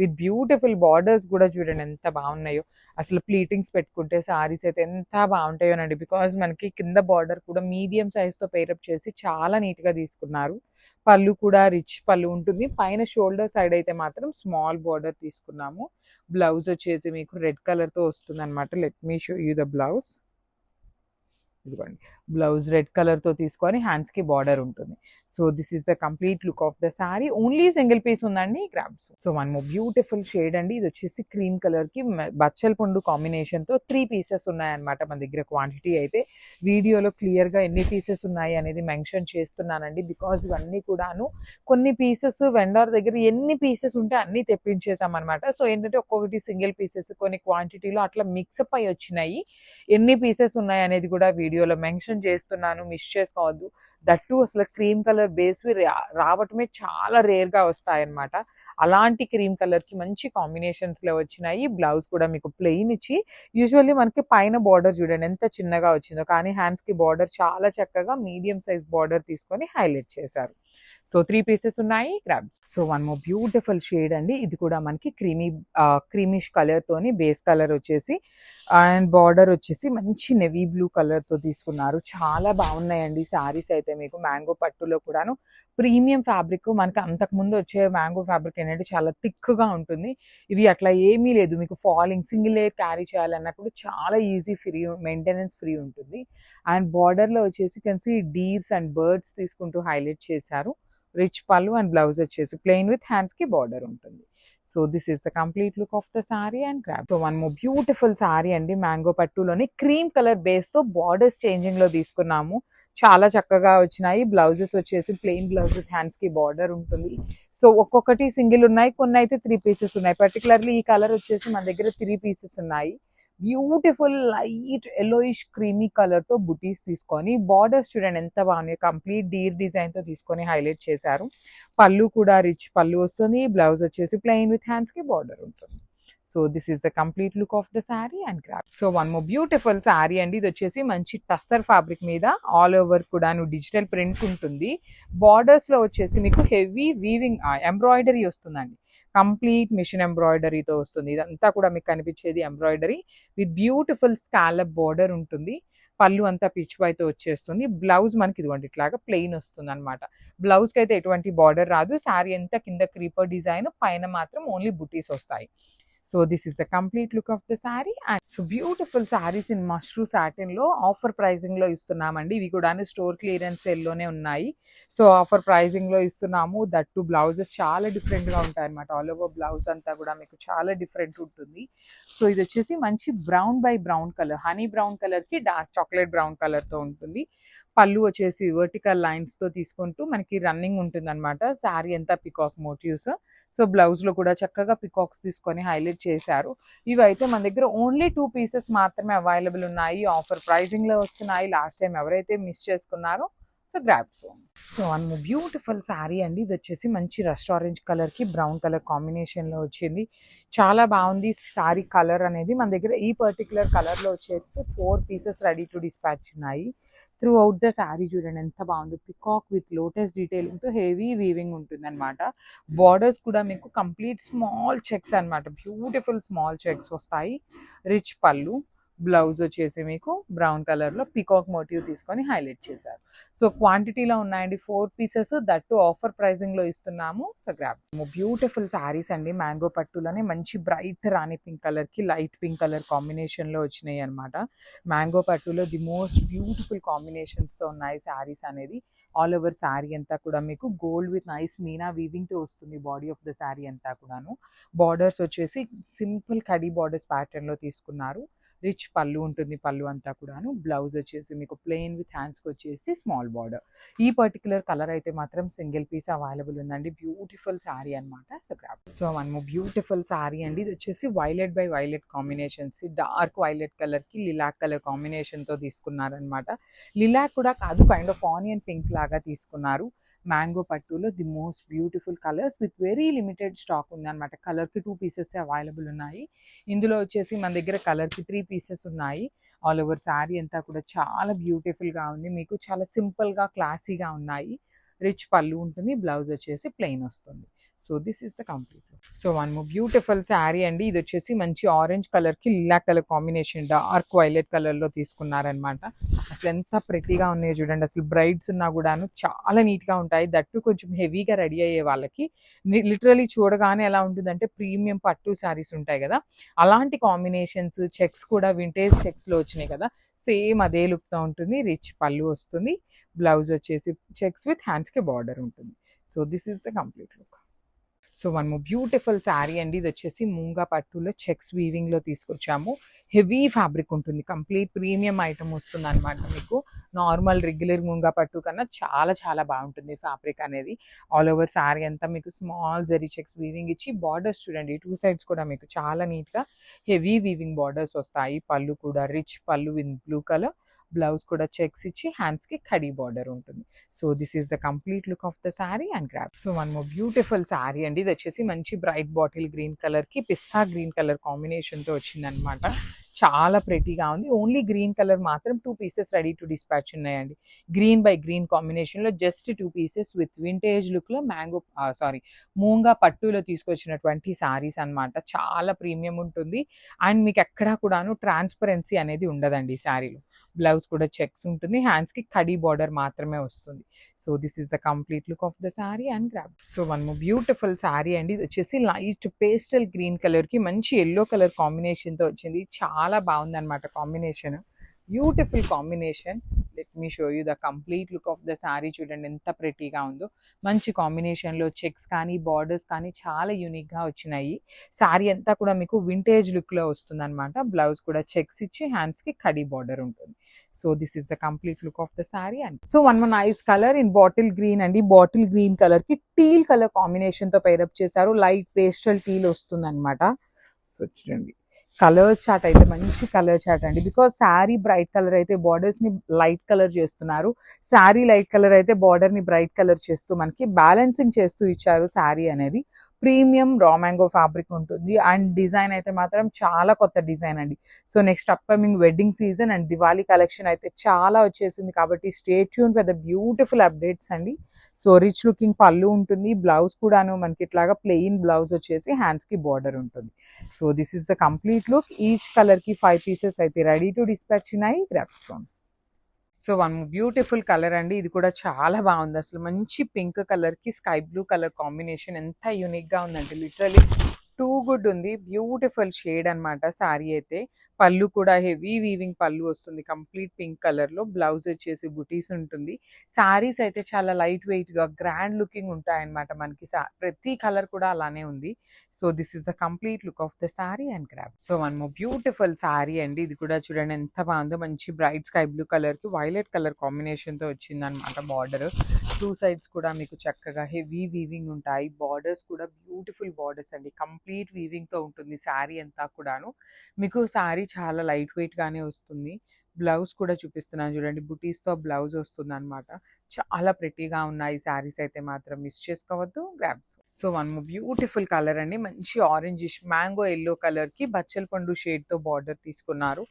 విత్ బ్యూటిఫుల్ బార్డర్స్ కూడా చూడండి ఎంత బాగున్నాయో. అసలు ప్లీటింగ్స్ పెట్టుకుంటే సారీస్ అయితే ఎంత బాగుంటాయోనండి. బికాజ్ మనకి కింద బార్డర్ కూడా మీడియం సైజ్తో పేరప్ చేసి చాలా నీట్గా తీసుకున్నారు. పళ్ళు కూడా రిచ్ పళ్ళు ఉంటుంది. పైన షోల్డర్ సైడ్ అయితే మాత్రం స్మాల్ బార్డర్ తీసుకున్నాము. బ్లౌజ్ వచ్చేసి మీకు రెడ్ కలర్తో వస్తుంది అనమాట. Let me show you the blouse. ఇదిగోండి బ్లౌజ్ రెడ్ కలర్తో తీసుకొని హ్యాండ్స్కి బార్డర్ ఉంటుంది. So this is the complete look of the sari. Only single piece ఉందండి grabs. So one more beautiful shade అండి. ఇది వచ్చేసి క్రీమ్ కలర్కి బచ్చల పండు కాంబినేషన్తో 3 పీసెస్ ఉన్నాయన్నమాట మన దగ్గర. క్వాంటిటీ అయితే వీడియోలో క్లియర్గా ఎన్ని పీసెస్ ఉన్నాయి అనేది మెన్షన్ చేస్తున్నానండి. బికాజ్ ఇవన్నీ కూడాను కొన్ని పీసెస్ వెండర్ దగ్గర ఎన్ని పీసెస్ ఉంటే అన్నీ తెప్పించేసాం అనమాట. సో ఏంటంటే ఒక్కొక్కటి సింగిల్ పీసెస్ కొన్ని క్వాంటిటీలో అట్లా మిక్సప్ అయి వచ్చినాయి. ఎన్ని పీసెస్ ఉన్నాయి అనేది కూడా వీడియోలో మెన్షన్ చేస్తున్నాను, మిస్ చేసుకోవద్దు. దట్టు అసలు క్రీమ్ కలర్ బేస్వి రావటమే చాలా రేర్గా వస్తాయన్నమాట. అలాంటి క్రీమ్ కలర్కి మంచి కాంబినేషన్స్లో వచ్చినాయి. బ్లౌజ్ కూడా మీకు ప్లెయిన్ ఇచ్చి, యూజువల్లీ మనకి పైన బార్డర్ చూడండి ఎంత చిన్నగా వచ్చిందో, కానీ హ్యాండ్స్కి బార్డర్ చాలా చక్కగా మీడియం సైజ్ బార్డర్ తీసుకొని హైలైట్ చేశారు. సో 3 పీసెస్ ఉన్నాయి, grab. So one more beautiful shade అండి, ఇది కూడా మనకి క్రీమిష్ కలర్ తోని బేస్ కలర్ వచ్చేసి అండ్ బార్డర్ వచ్చేసి మంచి నెవీ బ్లూ కలర్ తో తీసుకున్నారు. చాలా బాగున్నాయండి సారీస్ అయితే. మీకు మ్యాంగో పట్టులో కూడాను ప్రీమియం ఫ్యాబ్రిక్. మనకి అంతకు ముందు వచ్చే మ్యాంగో ఫ్యాబ్రిక్ ఏంటంటే చాలా థిక్ గా ఉంటుంది. ఇవి అట్లా ఏమీ లేదు, మీకు ఫాలింగ్ సింగిల్ లేయర్ క్యారీ చేయాలన్నప్పుడు చాలా ఈజీ, ఫ్రీ మెయింటెనెన్స్ ఫ్రీ ఉంటుంది. అండ్ బార్డర్ లో వచ్చేసి కన్సీ డీర్స్ అండ్ బర్డ్స్ తీసుకుంటూ హైలైట్ చేశారు. రిచ్ పళ్ళు అండ్ బ్లౌజ్ వచ్చేసి ప్లెయిన్ విత్ హ్యాండ్స్ కి బార్డర్ ఉంటుంది. So this is the complete look of the sorry and grab. So one more beautiful sorry అండి, మ్యాంగో పట్టులోని క్రీమ్ కలర్ బేస్ తో borders changing లో తీసుకున్నాము. చాలా చక్కగా వచ్చినాయి. బ్లౌజెస్ వచ్చేసి ప్లెయిన్ బ్లౌజ్ విత్ హ్యాండ్స్ కి బార్డర్ ఉంటుంది. సో ఒక్కొక్కటి సింగిల్ ఉన్నాయి, కొన్ని అయితే 3 పీసెస్ ఉన్నాయి. పర్టికులర్లీ ఈ కలర్ వచ్చేసి మన దగ్గర 3 పీసెస్ ఉన్నాయి. Beautiful light yellowish creamy colour తో బుటీస్ తీసుకొని బార్డర్స్ చూడండి ఎంత బాగున్నాయి. కంప్లీట్ డీర్ డిజైన్ తో తీసుకొని హైలైట్ చేశారు. పళ్ళు కూడా రిచ్ పళ్ళు వస్తుంది. బ్లౌజ్ వచ్చేసి ప్లెయిన్ విత్ హ్యాండ్స్ కి బార్డర్ ఉంటుంది. So this is the complete look of the sari and grab. So one more beautiful sari అండి, ఇది వచ్చేసి మంచి టస్సర్ ఫ్యాబ్రిక్ మీద ఆల్ ఓవర్ కూడా డిజిటల్ ప్రింట్ ఉంటుంది. బార్డర్స్ లో వచ్చేసి మీకు హెవీ వీవింగ్ ఎంబ్రాయిడరీ వస్తుందండి. కంప్లీట్ మిషన్ ఎంబ్రాయిడరీతో వస్తుంది. ఇదంతా కూడా మీకు కనిపించేది embroidery with beautiful scallop border ఉంటుంది. పళ్ళు అంతా పిచ్ వైతో వచ్చేస్తుంది. బ్లౌజ్ మనకి ఇదిగోండి ఇట్లాగా ప్లెయిన్ వస్తుంది అనమాట. బ్లౌజ్కి అయితే ఎటువంటి బార్డర్ రాదు. శారీ అంతా కింద క్రీపర్ డిజైన్, పైన మాత్రం ఓన్లీ బుటీస్ వస్తాయి. So this is the complete look of the sari. And so beautiful sarees in mashru satin లో ఆఫర్ ప్రైజింగ్ లో ఇస్తున్నామండి. ఇవి కూడా స్టోర్ క్లియరెన్స్ సేల్ లోనే ఉన్నాయి. సో ఆఫర్ ప్రైజింగ్ లో ఇస్తున్నాము. దట్ టు బ్లౌజెస్ చాలా డిఫరెంట్ గా ఉంటాయి అనమాట. ఆల్ ఓవర్ బ్లౌజ్ అంతా కూడా మీకు చాలా డిఫరెంట్ ఉంటుంది. సో ఇది వచ్చేసి మంచి brown by brown colour, honey brown colour కి డార్క్ చాక్లెట్ బ్రౌన్ కలర్ తో ఉంటుంది. పళ్ళు వచ్చేసి వర్టికల్ లైన్స్ తో తీసుకుంటూ మనకి రన్నింగ్ ఉంటుంది అనమాట. శారీ అంతా పికాక్ మోటివ్స్. సో బ్లౌజ్ లో కూడా చక్కగా పికాక్స్ తీసుకొని హైలైట్ చేశారు. ఇవైతే మన దగ్గర ఓన్లీ 2 పీసెస్ మాత్రమే అవైలబుల్ ఉన్నాయి. ఆఫర్ ప్రైజింగ్ లో వస్తున్నాయి. లాస్ట్ టైం ఎవరైతే మిస్ చేసుకున్నారో so grab. So one beautiful sari అండి, ఇది వచ్చేసి మంచి రస్ట్ ఆరెంజ్ కలర్ కి బ్రౌన్ కలర్ కాంబినేషన్ లో వచ్చింది. చాలా బాగుంది శారీ కలర్ అనేది. మన దగ్గర ఈ పర్టికులర్ కలర్ లో వచ్చేసి 4 పీసెస్ రెడీ టు డిస్పాచ్ ఉన్నాయి. త్రూ అవుట్ ద శారీ చూడండి ఎంత బాగుంది. పికాక్ విత్ లోటస్ డీటెయిలింగ్ తో హెవీ వీవింగ్ ఉంటుంది అనమాట. బార్డర్స్ కూడా మీకు కంప్లీట్ స్మాల్ చెక్స్ అనమాట. బ్యూటిఫుల్ స్మాల్ చెక్స్ వస్తాయి. రిచ్ పళ్ళు, బ్లౌజ్ వచ్చేసి మీకు బ్రౌన్ కలర్ లో పికాక్ మోటివ్ తీసుకొని హైలైట్ చేశారు. సో క్వాంటిటీలో ఉన్నాయండి 4 పీసెస్, దట్టు ఆఫర్ ప్రైజింగ్ లో ఇస్తున్నాము. So grabs. బ్యూటిఫుల్ శారీస్ అండి, మ్యాంగో పట్టులోనే మంచి బ్రైట్ రాణి పింక్ కలర్ కి లైట్ పింక్ కలర్ కాంబినేషన్ లో వచ్చినాయి అనమాట. మ్యాంగో పట్టులో ది మోస్ట్ బ్యూటిఫుల్ కాంబినేషన్స్ తో ఉన్నాయి శారీస్ అనేది. ఆల్ ఓవర్ శారీ అంతా కూడా మీకు gold with nice Meena weaving తో వస్తుంది. బాడీ ఆఫ్ ద శారీ అంతా కూడాను. బార్డర్స్ వచ్చేసి సింపుల్ కడీ బార్డర్స్ ప్యాటర్న్ లో తీసుకున్నారు. రిచ్ పళ్ళు ఉంటుంది. పళ్ళు అంతా కూడాను. బ్లౌజ్ వచ్చేసి మీకు ప్లెయిన్ విత్ హ్యాండ్స్కి వచ్చేసి స్మాల్ బార్డర్. ఈ పర్టికులర్ కలర్ అయితే మాత్రం సింగిల్ పీస్ అవైలబుల్ ఉందండి. బ్యూటిఫుల్ శారీ అనమాట. So grab. So one more beautiful sari అండి, ఇది వచ్చేసి violet by violet combinations. Dark violet colour కి లిలాక్ కలర్ కాంబినేషన్ తో తీసుకున్నారనమాట. లిలాక్ కూడా కాదు, కైండ్ ఆఫ్ ఆనియన్ పింక్ లాగా తీసుకున్నారు. మ్యాంగో పట్టులో the most beautiful colours with very limited stock ఉంది అనమాట. కలర్కి 2 పీసెస్ అవైలబుల్ ఉన్నాయి. ఇందులో వచ్చేసి మన దగ్గర కలర్కి 3 పీసెస్ ఉన్నాయి. ఆల్ ఓవర్ శారీ అంతా కూడా చాలా బ్యూటిఫుల్గా ఉంది. మీకు చాలా సింపుల్గా క్లాసీగా ఉన్నాయి. రిచ్ పళ్ళు ఉంటుంది. బ్లౌజ్ వచ్చేసి ప్లెయిన్ వస్తుంది. So this is the complete look. So one more beautiful sari అండి, ఇది వచ్చేసి మంచి ఆరెంజ్ కలర్ కి lilac colour combination dark violet colour లో తీసుకున్నారనమాట. అసలు ఎంత ప్రెటీగా ఉన్నాయో చూడండి. అసలు బ్రైడ్స్ ఉన్నా కూడాను చాలా నీట్ గా ఉంటాయి. దట్టు కొంచెం హెవీగా రెడీ అయ్యే వాళ్ళకి లిటరలీ చూడగానే ఎలా ఉంటుందంటే ప్రీమియం పట్టు శారీస్ ఉంటాయి కదా, అలాంటి కాంబినేషన్స్. చెక్స్ కూడా వింటేజ్ చెక్స్ లో వచ్చినాయి కదా, సేమ్ అదే లుక్ తో ఉంటుంది. రిచ్ పళ్ళు వస్తుంది. బ్లౌజ్ వచ్చేసి చెక్స్ విత్ హ్యాండ్స్ కి బార్డర్ ఉంటుంది. So this is the complete look. So one more beautiful sari అండి, ఇది వచ్చేసి మూంగా పట్టులో చెక్స్ వీవింగ్ లో తీసుకొచ్చాము. హెవీ ఫ్యాబ్రిక్ ఉంటుంది. కంప్లీట్ ప్రీమియం ఐటమ్ వస్తుంది అనమాట. మీకు నార్మల్ రెగ్యులర్ మూంగా పట్టు కన్నా చాలా చాలా బాగుంటుంది ఫ్యాబ్రిక్ అనేది. ఆల్ ఓవర్ శారీ అంతా మీకు స్మాల్ జరీ చెక్స్ వీవింగ్ ఇచ్చి బార్డర్స్ చూడండి 2 సైడ్స్ కూడా మీకు చాలా నీట్ గా హెవీ వీవింగ్ బార్డర్స్ వస్తాయి. పళ్ళు కూడా రిచ్ పళ్ళు విత్ బ్లూ కలర్. బ్లౌజ్ కూడా చెక్స్ ఇచ్చి హ్యాండ్స్ కి కడీ బార్డర్ ఉంటుంది. So this is the complete look of the sari and grab. So one more beautiful sari అండి, ఇది వచ్చేసి మంచి బ్రైట్ బాటిల్ గ్రీన్ కలర్ కి పిస్తా గ్రీన్ కలర్ కాంబినేషన్ తో వచ్చింది అనమాట. చాలా ప్రెటీగా ఉంది. ఓన్లీ గ్రీన్ కలర్ మాత్రం 2 పీసెస్ రెడీ టు డిస్పాచ్ ఉన్నాయండి. గ్రీన్ బై గ్రీన్ కాంబినేషన్‌లో జస్ట్ 2 పీసెస్ విత్ వింటేజ్ లుక్‌లో మూంగా పట్టులో తీసుకొచ్చినటువంటి సారీస్ అన్నమాట. చాలా ప్రీమియం ఉంటుంది. అండ్ మీకు ఎక్కడా కూడాను ట్రాన్స్‌పరెన్సీ అనేది ఉండదండి సారీలో. బ్లౌజ్ కూడా చెక్స్ ఉంటుంది. హ్యాండ్స్‌కి కడీ బార్డర్ మాత్రమే వస్తుంది. So this is the complete look of the sorry and grab. So one more beautiful sorry అండి. ఇది వచ్చేసి లైట్ పేస్టల్ గ్రీన్ కలర్‌కి మంచి యెల్లో కలర్ కాంబినేషన్‌తో వచ్చింది. చాలా బాగుందన్నమాట combination. Beautiful combination. Let me show you the complete look of the sari. చూడండి ఎంత ప్రెటీగా ఉందో. మంచి కాంబినేషన్‌లో చెక్స్ కానీ బార్డర్స్ కానీ చాలా యూనిక్‌గా వచ్చినాయి. సారీ అంతా కూడా మీకు వింటేజ్ లుక్‌లో వస్తుందన్నమాట. బ్లౌజ్ కూడా చెక్స్ ఇచ్చి హ్యాండ్స్‌కి కడీ బార్డర్ ఉంటుంది. So this is the complete look of the sorry. And so one more nice colour in bottle green అండి. బాటిల్ గ్రీన్ కలర్ కి టీల్ కలర్ కాంబినేషన్ తో పైరప్ చేశారు. లైట్ పేస్టల్ టీల్ వస్తుంది అనమాట. సో చూడండి కలర్ చార్ట్ అయితే మంచి colour chart అండి. బికాస్ శారీ బ్రైట్ కలర్ అయితే బార్డర్స్ ని లైట్ కలర్ చేస్తున్నారు. శారీ లైట్ కలర్ అయితే బార్డర్ ని బ్రైట్ కలర్ చేస్తూ మనకి బ్యాలెన్సింగ్ చేస్తూ ఇచ్చారు. శారీ అనేది ప్రీమియం రా మ్యాంగో ఫ్యాబ్రిక్ ఉంటుంది. అండ్ డిజైన్ అయితే మాత్రం చాలా కొత్త డిజైన్ అండి. So next upcoming wedding season and Diwali collection అయితే చాలా వచ్చేసింది కాబట్టి stay tune for the beautiful updates అండి. సో రిచ్ లుకింగ్ పళ్ళు ఉంటుంది. బ్లౌజ్ కూడాను మనకి ఇట్లాగా ప్లెయిన్ బ్లౌజ్ వచ్చేసి హ్యాండ్స్ కి బార్డర్ ఉంటుంది. So this is the complete look. Each colour కి 5 పీసెస్ అయితే రెడీ టు డిస్పాచ్ ఉన్నాయి. Grasp on. So one beautiful colour అండి. ఇది కూడా చాలా బాగుంది. అసలు మంచి పింక్ కలర్ కి స్కై బ్లూ కలర్ కాంబినేషన్ ఎంత యూనిక్ గా ఉందంటే లిటరలీ టూ గుడ్ ఉంది. బ్యూటిఫుల్ షేడ్ అన్నమాట సారీ అయితే. పళ్ళు కూడా హెవీ వీవింగ్ పళ్ళు వస్తుంది. కంప్లీట్ పింక్ కలర్ లో. బ్లౌజ్ వచ్చేసి బుటీస్ ఉంటుంది. సారీస్ అయితే చాలా లైట్ వెయిట్ గా గ్రాండ్ లుకింగ్ ఉంటాయన్నమాట మనకి. ప్రతి కలర్ కూడా అలానే ఉంది. So this is the complete look of the sorry and grab. So one more beautiful sorry అండి. ఇది కూడా చూడండి ఎంత బాగుందో. మంచి బ్రైట్ స్కై బ్లూ కలర్ కి వైలెట్ కలర్ కాంబినేషన్ తో వచ్చింది అనమాట బార్డర్. 2 సైడ్స్ కూడా మీకు చక్కగా హెవీ వీవింగ్ ఉంటాయి. బార్డర్స్ కూడా బ్యూటిఫుల్ బార్డర్స్ అండి. కంప్లీట్ వీవింగ్ తో ఉంటుంది సారీ అంతా కూడాను. మీకు సారీ చాలా లైట్ వెయిట్ గానే వస్తుంది. బ్లౌజ్ కూడా చూపిస్తున్నాను చూడండి. బుటీస్ తో బ్లౌజ్ వస్తుంది అనమాట. చాలా ప్రెటీగా ఉన్నాయి సారీస్ అయితే మాత్రం మిస్ చేసుకోవద్దు. Grabs. So one beautiful colour అండి. మంచి ఆరెంజిష్ మ్యాంగో ఎల్లో కలర్ కి బచ్చల పండు షేడ్ తో బార్డర్ తీసుకున్నారు.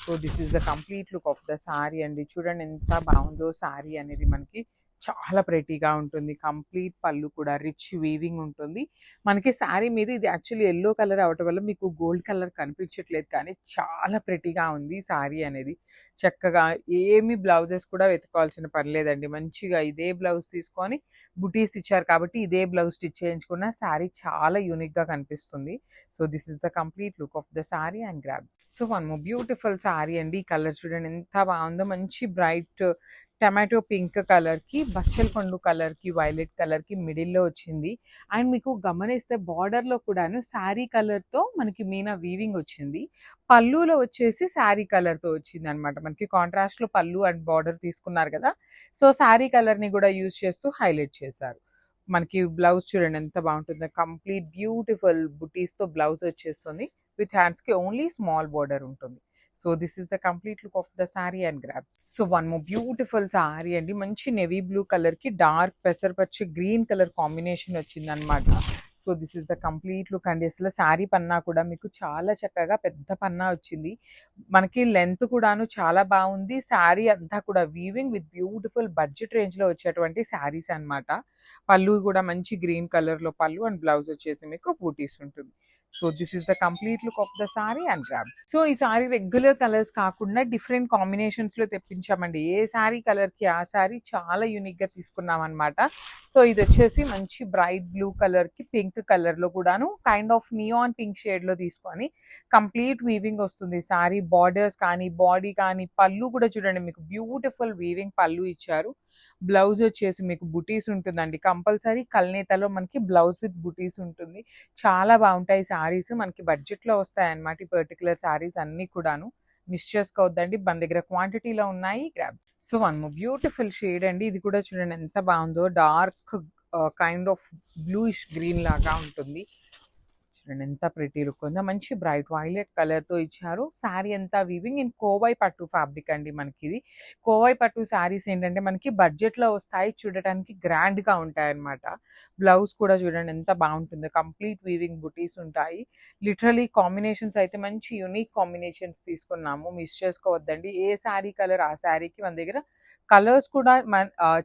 So this is the complete look of the sorry అండి. చూడండి ఎంత బాగుందో సారీ అనేది. మనకి చాలా ప్రెటీగా ఉంటుంది. కంప్లీట్ పళ్ళు కూడా రిచ్ వీవింగ్ ఉంటుంది. మనకి శారీ మీద ఇది యాక్చువల్లీ యెల్లో కలర్ అవటం వల్ల మీకు గోల్డ్ కలర్ కనిపించట్లేదు కానీ చాలా ప్రెటీగా ఉంది సారీ అనేది. చక్కగా ఏమి బ్లౌజెస్ కూడా వెతుకోవాల్సిన పని లేదండి. మంచిగా ఇదే బ్లౌజ్ తీసుకొని బుటీస్ ఇచ్చారు కాబట్టి ఇదే బ్లౌజ్ స్టిచ్ చేయించుకున్న శారీ చాలా యూనిక్గా కనిపిస్తుంది. So this is the complete look of the sari and grabs. So one more beautiful sari అండి. ఈ కలర్ చూడండి ఎంత బాగుందో. మంచి బ్రైట్ టమాటో పింక్ కలర్ కి బచ్చల పండు కలర్ కి వైలెట్ కలర్ కి మిడిల్ లో వచ్చింది. అండ్ మీకు గమనిస్తే బార్డర్ లో కూడాను శారీ కలర్ తో మనకి మీనా వీవింగ్ వచ్చింది. పళ్ళులో వచ్చేసి శారీ కలర్ తో వచ్చింది అనమాట. మనకి కాంట్రాస్ట్ లో పళ్ళు అండ్ బార్డర్ తీసుకున్నారు కదా. సో శారీ కలర్ ని కూడా యూజ్ చేస్తూ హైలైట్ చేశారు. మనకి బ్లౌజ్ చూడండి ఎంత బాగుంటుందో. కంప్లీట్ బ్యూటిఫుల్ బుటీస్ తో బ్లౌజ్ వచ్చేస్తుంది. విత్ హ్యాండ్స్ కి ఓన్లీ స్మాల్ బార్డర్ ఉంటుంది. So this is the complete look of the sorry and grabs. So one more beautiful sorry అండి. మంచి నెవీ బ్లూ కలర్ కి డార్క్ పెసరపచ్చి గ్రీన్ కలర్ కాంబినేషన్ వచ్చింది అనమాట. So this is the complete look అండి. అసలు శారీ పన్నా కూడా మీకు చాలా చక్కగా పెద్ద పన్నా వచ్చింది. మనకి లెంత్ కూడాను చాలా బాగుంది. శారీ అంతా కూడా weaving with beautiful budget range లో వచ్చేటువంటి శారీస్ అన్నమాట. పళ్ళు కూడా మంచి గ్రీన్ కలర్ లో పళ్ళు అండ్ బ్లౌజ్ వచ్చేసి మీకు బూటీస్ ఉంటుంది. So this is the complete look of the sorry and grabs. So ఈ సారీ రెగ్యులర్ కలర్స్ కాకుండా డిఫరెంట్ కాంబినేషన్స్ లో తెప్పించామండి. ఏ సారీ కలర్ కి ఆ సారీ చాలా యూనిక్ గా తీసుకున్నాం అనమాట. సో ఇది వచ్చేసి మంచి బ్రైట్ బ్లూ కలర్ కి పింక్ కలర్ లో కూడాను kind of neon pink shade లో తీసుకొని కంప్లీట్ వీవింగ్ వస్తుంది. సారీ బార్డర్స్ కానీ బాడీ కానీ పళ్ళు కూడా చూడండి మీకు బ్యూటిఫుల్ వీవింగ్ పళ్ళు ఇచ్చారు. బ్లౌజ్ వచ్చేసి మీకు బుటీస్ ఉంటుందండి. కంపల్సరీ కల్నేతలో మనకి బ్లౌజ్ విత్ బుటీస్ ఉంటుంది. చాలా బాగుంటాయి సారీస్. మనకి బడ్జెట్ లో వస్తాయి అన్నమాట ఈ పర్టికులర్ సారీస్ అన్ని కూడాను. మిస్ చేసుకోవద్దండి. మన దగ్గర క్వాంటిటీలో ఉన్నాయి. Grab. So one more beautiful shade అండి. ఇది కూడా చూడండి ఎంత బాగుందో. Dark kind of bluish green లాగా ఉంటుంది. చూడండి ఎంత ప్రిటీ లుక్ ఉందో, మంచి బ్రైట్ వైలెట్ కలర్తో ఇచ్చారు. శారీ అంతా వీవింగ్ ఇన్ కోవై పట్టు ఫ్యాబ్రిక్ అండి. మనకి ఇది కోవై పట్టు శారీస్ ఏంటంటే మనకి బడ్జెట్లో వస్తాయి, చూడటానికి గ్రాండ్గా ఉంటాయి అన్నమాట. బ్లౌజ్ కూడా చూడండి ఎంత బాగుంటుందో, కంప్లీట్ వీవింగ్ బుటీస్ ఉంటాయి. లిటరలీ కాంబినేషన్స్ అయితే మంచి యూనిక్ కాంబినేషన్స్ తీసుకున్నాము, మిస్ చేసుకోవద్దండి. ఏ శారీ కలర్ ఆ శారీకి మన దగ్గర కలర్స్ కూడా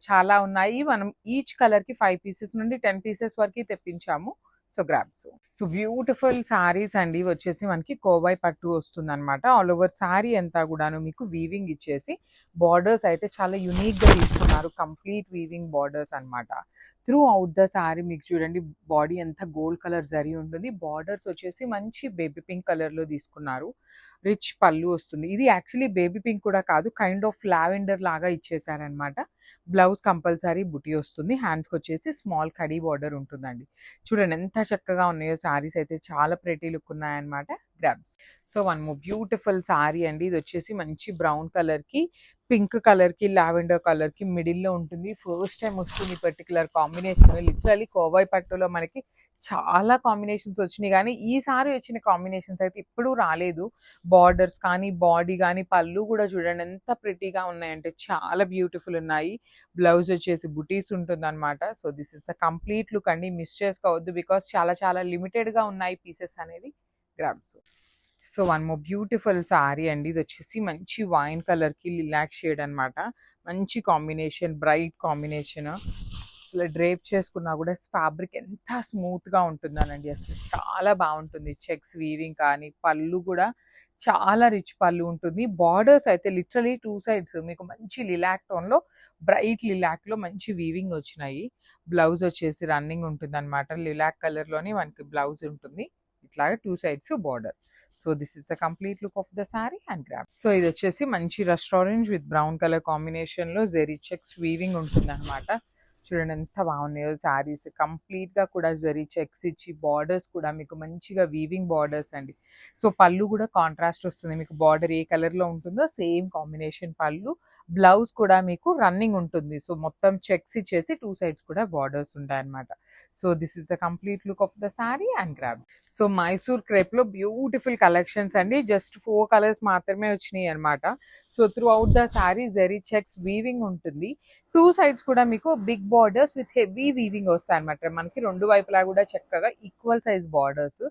చాలా ఉన్నాయి. మనం ఈచ్ కలర్కి 5 పీసెస్ నుండి 10 పీసెస్ వరకు తెప్పించాము. So grabs. So beautiful saris అండి వచ్చేసి మనకి కోవై పట్టు వస్తుంది అనమాట. ఆల్ ఓవర్ శారీ అంతా కూడాను మీకు వీవింగ్ ఇచ్చేసి బార్డర్స్ అయితే చాలా యూనిక్గా తీసుకున్నారు. కంప్లీట్ వీవింగ్ బార్డర్స్ అనమాట. త్రూ అవుట్ ద శారీ మీకు చూడండి బాడీ అంతా గోల్డ్ కలర్ జరీ ఉంటుంది. బార్డర్స్ వచ్చేసి మంచి బేబీ పింక్ కలర్లో తీసుకున్నారు. రిచ్ పళ్ళు వస్తుంది. ఇది యాక్చువల్లీ బేబీ పింక్ కూడా కాదు, కైండ్ ఆఫ్ లావెండర్ లాగా ఇచ్చేసారనమాట. బ్లౌజ్ కంపల్సరీ బుటీ వస్తుంది. హ్యాండ్స్కి వచ్చేసి స్మాల్ కడీ బార్డర్ ఉంటుందండి. చూడండి ఎంత చక్కగా ఉన్నాయో శారీస్ అయితే, చాలా ప్రెటీ లుక్ ఉన్నాయన్నమాట. Grabs. So one more beautiful sari అండి. ఇది వచ్చేసి మంచి బ్రౌన్ కలర్కి పింక్ కలర్కి లావెండర్ కలర్కి మిడిల్లో ఉంటుంది. ఫస్ట్ టైం వస్తుంది ఈ పర్టికులర్ కాంబినేషన్. లిటరలీ కోవై పట్టులో మనకి చాలా కాంబినేషన్స్ వచ్చినాయి, కానీ ఈసారి వచ్చిన కాంబినేషన్స్ అయితే ఇప్పుడు రాలేదు. బార్డర్స్ కానీ బాడీ కానీ పళ్ళు కూడా చూడండి ఎంత ప్రిటీగా ఉన్నాయంటే చాలా బ్యూటిఫుల్ ఉన్నాయి. బ్లౌజ్ వచ్చేసి బుటీస్ ఉంటుంది అనమాట. So this is the complete look అండి, మిస్ చేసుకోవద్దు బికాస్ చాలా చాలా లిమిటెడ్గా ఉన్నాయి పీసెస్ అనేది. Grabs. So one more beautiful sari అండి. ఇది వచ్చేసి మంచి వైన్ కలర్కి లిలాక్ షేడ్ అనమాట. మంచి కాంబినేషన్, బ్రైట్ కాంబినేషన్. అసలు డ్రేప్ చేసుకున్నా కూడా ఫ్యాబ్రిక్ ఎంత స్మూత్గా ఉంటుందనండి, అసలు చాలా బాగుంటుంది. చెక్స్ వీవింగ్ కానీ పళ్ళు కూడా చాలా రిచ్ పళ్ళు ఉంటుంది. బార్డర్స్ అయితే లిటరలీ 2 సైడ్స్ మీకు మంచి లిలాక్ టోన్లో, బ్రైట్ లిలాక్లో మంచి వీవింగ్ వచ్చినాయి. బ్లౌజ్ వచ్చేసి రన్నింగ్ ఉంటుంది అనమాట. లిలాక్ కలర్లోని మనకి బ్లౌజ్ ఉంటుంది. ఇట్లాగా 2 sides border. So this is the complete look of the sari and grab. So ఇది వచ్చేసి మంచి రెస్టారెంట్ విత్ బ్రౌన్ కలర్ కాంబినేషన్లో జెరీ చెక్స్ వీవింగ్ ఉంటుంది అనమాట. చూడండి ఎంత బాగున్నాయో శారీస్. కంప్లీట్గా కూడా జరీ చెక్స్ ఇచ్చి బార్డర్స్ కూడా మీకు మంచిగా వీవింగ్ బార్డర్స్ అండి. సో పళ్ళు కూడా కాంట్రాస్ట్ వస్తుంది. మీకు బార్డర్ ఏ కలర్లో ఉంటుందో సేమ్ కాంబినేషన్ పళ్ళు. బ్లౌజ్ కూడా మీకు రన్నింగ్ ఉంటుంది. సో మొత్తం చెక్స్ ఇచ్చేసి 2 సైడ్స్ కూడా బార్డర్స్ ఉంటాయన్నమాట. So this is the complete look of the sari and grab. So Mysore క్రేప్లో బ్యూటిఫుల్ కలెక్షన్స్ అండి. జస్ట్ 4 కలర్స్ మాత్రమే వచ్చినాయి అనమాట. So through out the sari zari checks weaving ఉంటుంది. 2 సైడ్స్ కూడా మీకు big borders with heavy weaving వస్తాయి అనమాట. మనకి 2 వైపులా కూడా చక్కగా equal size borders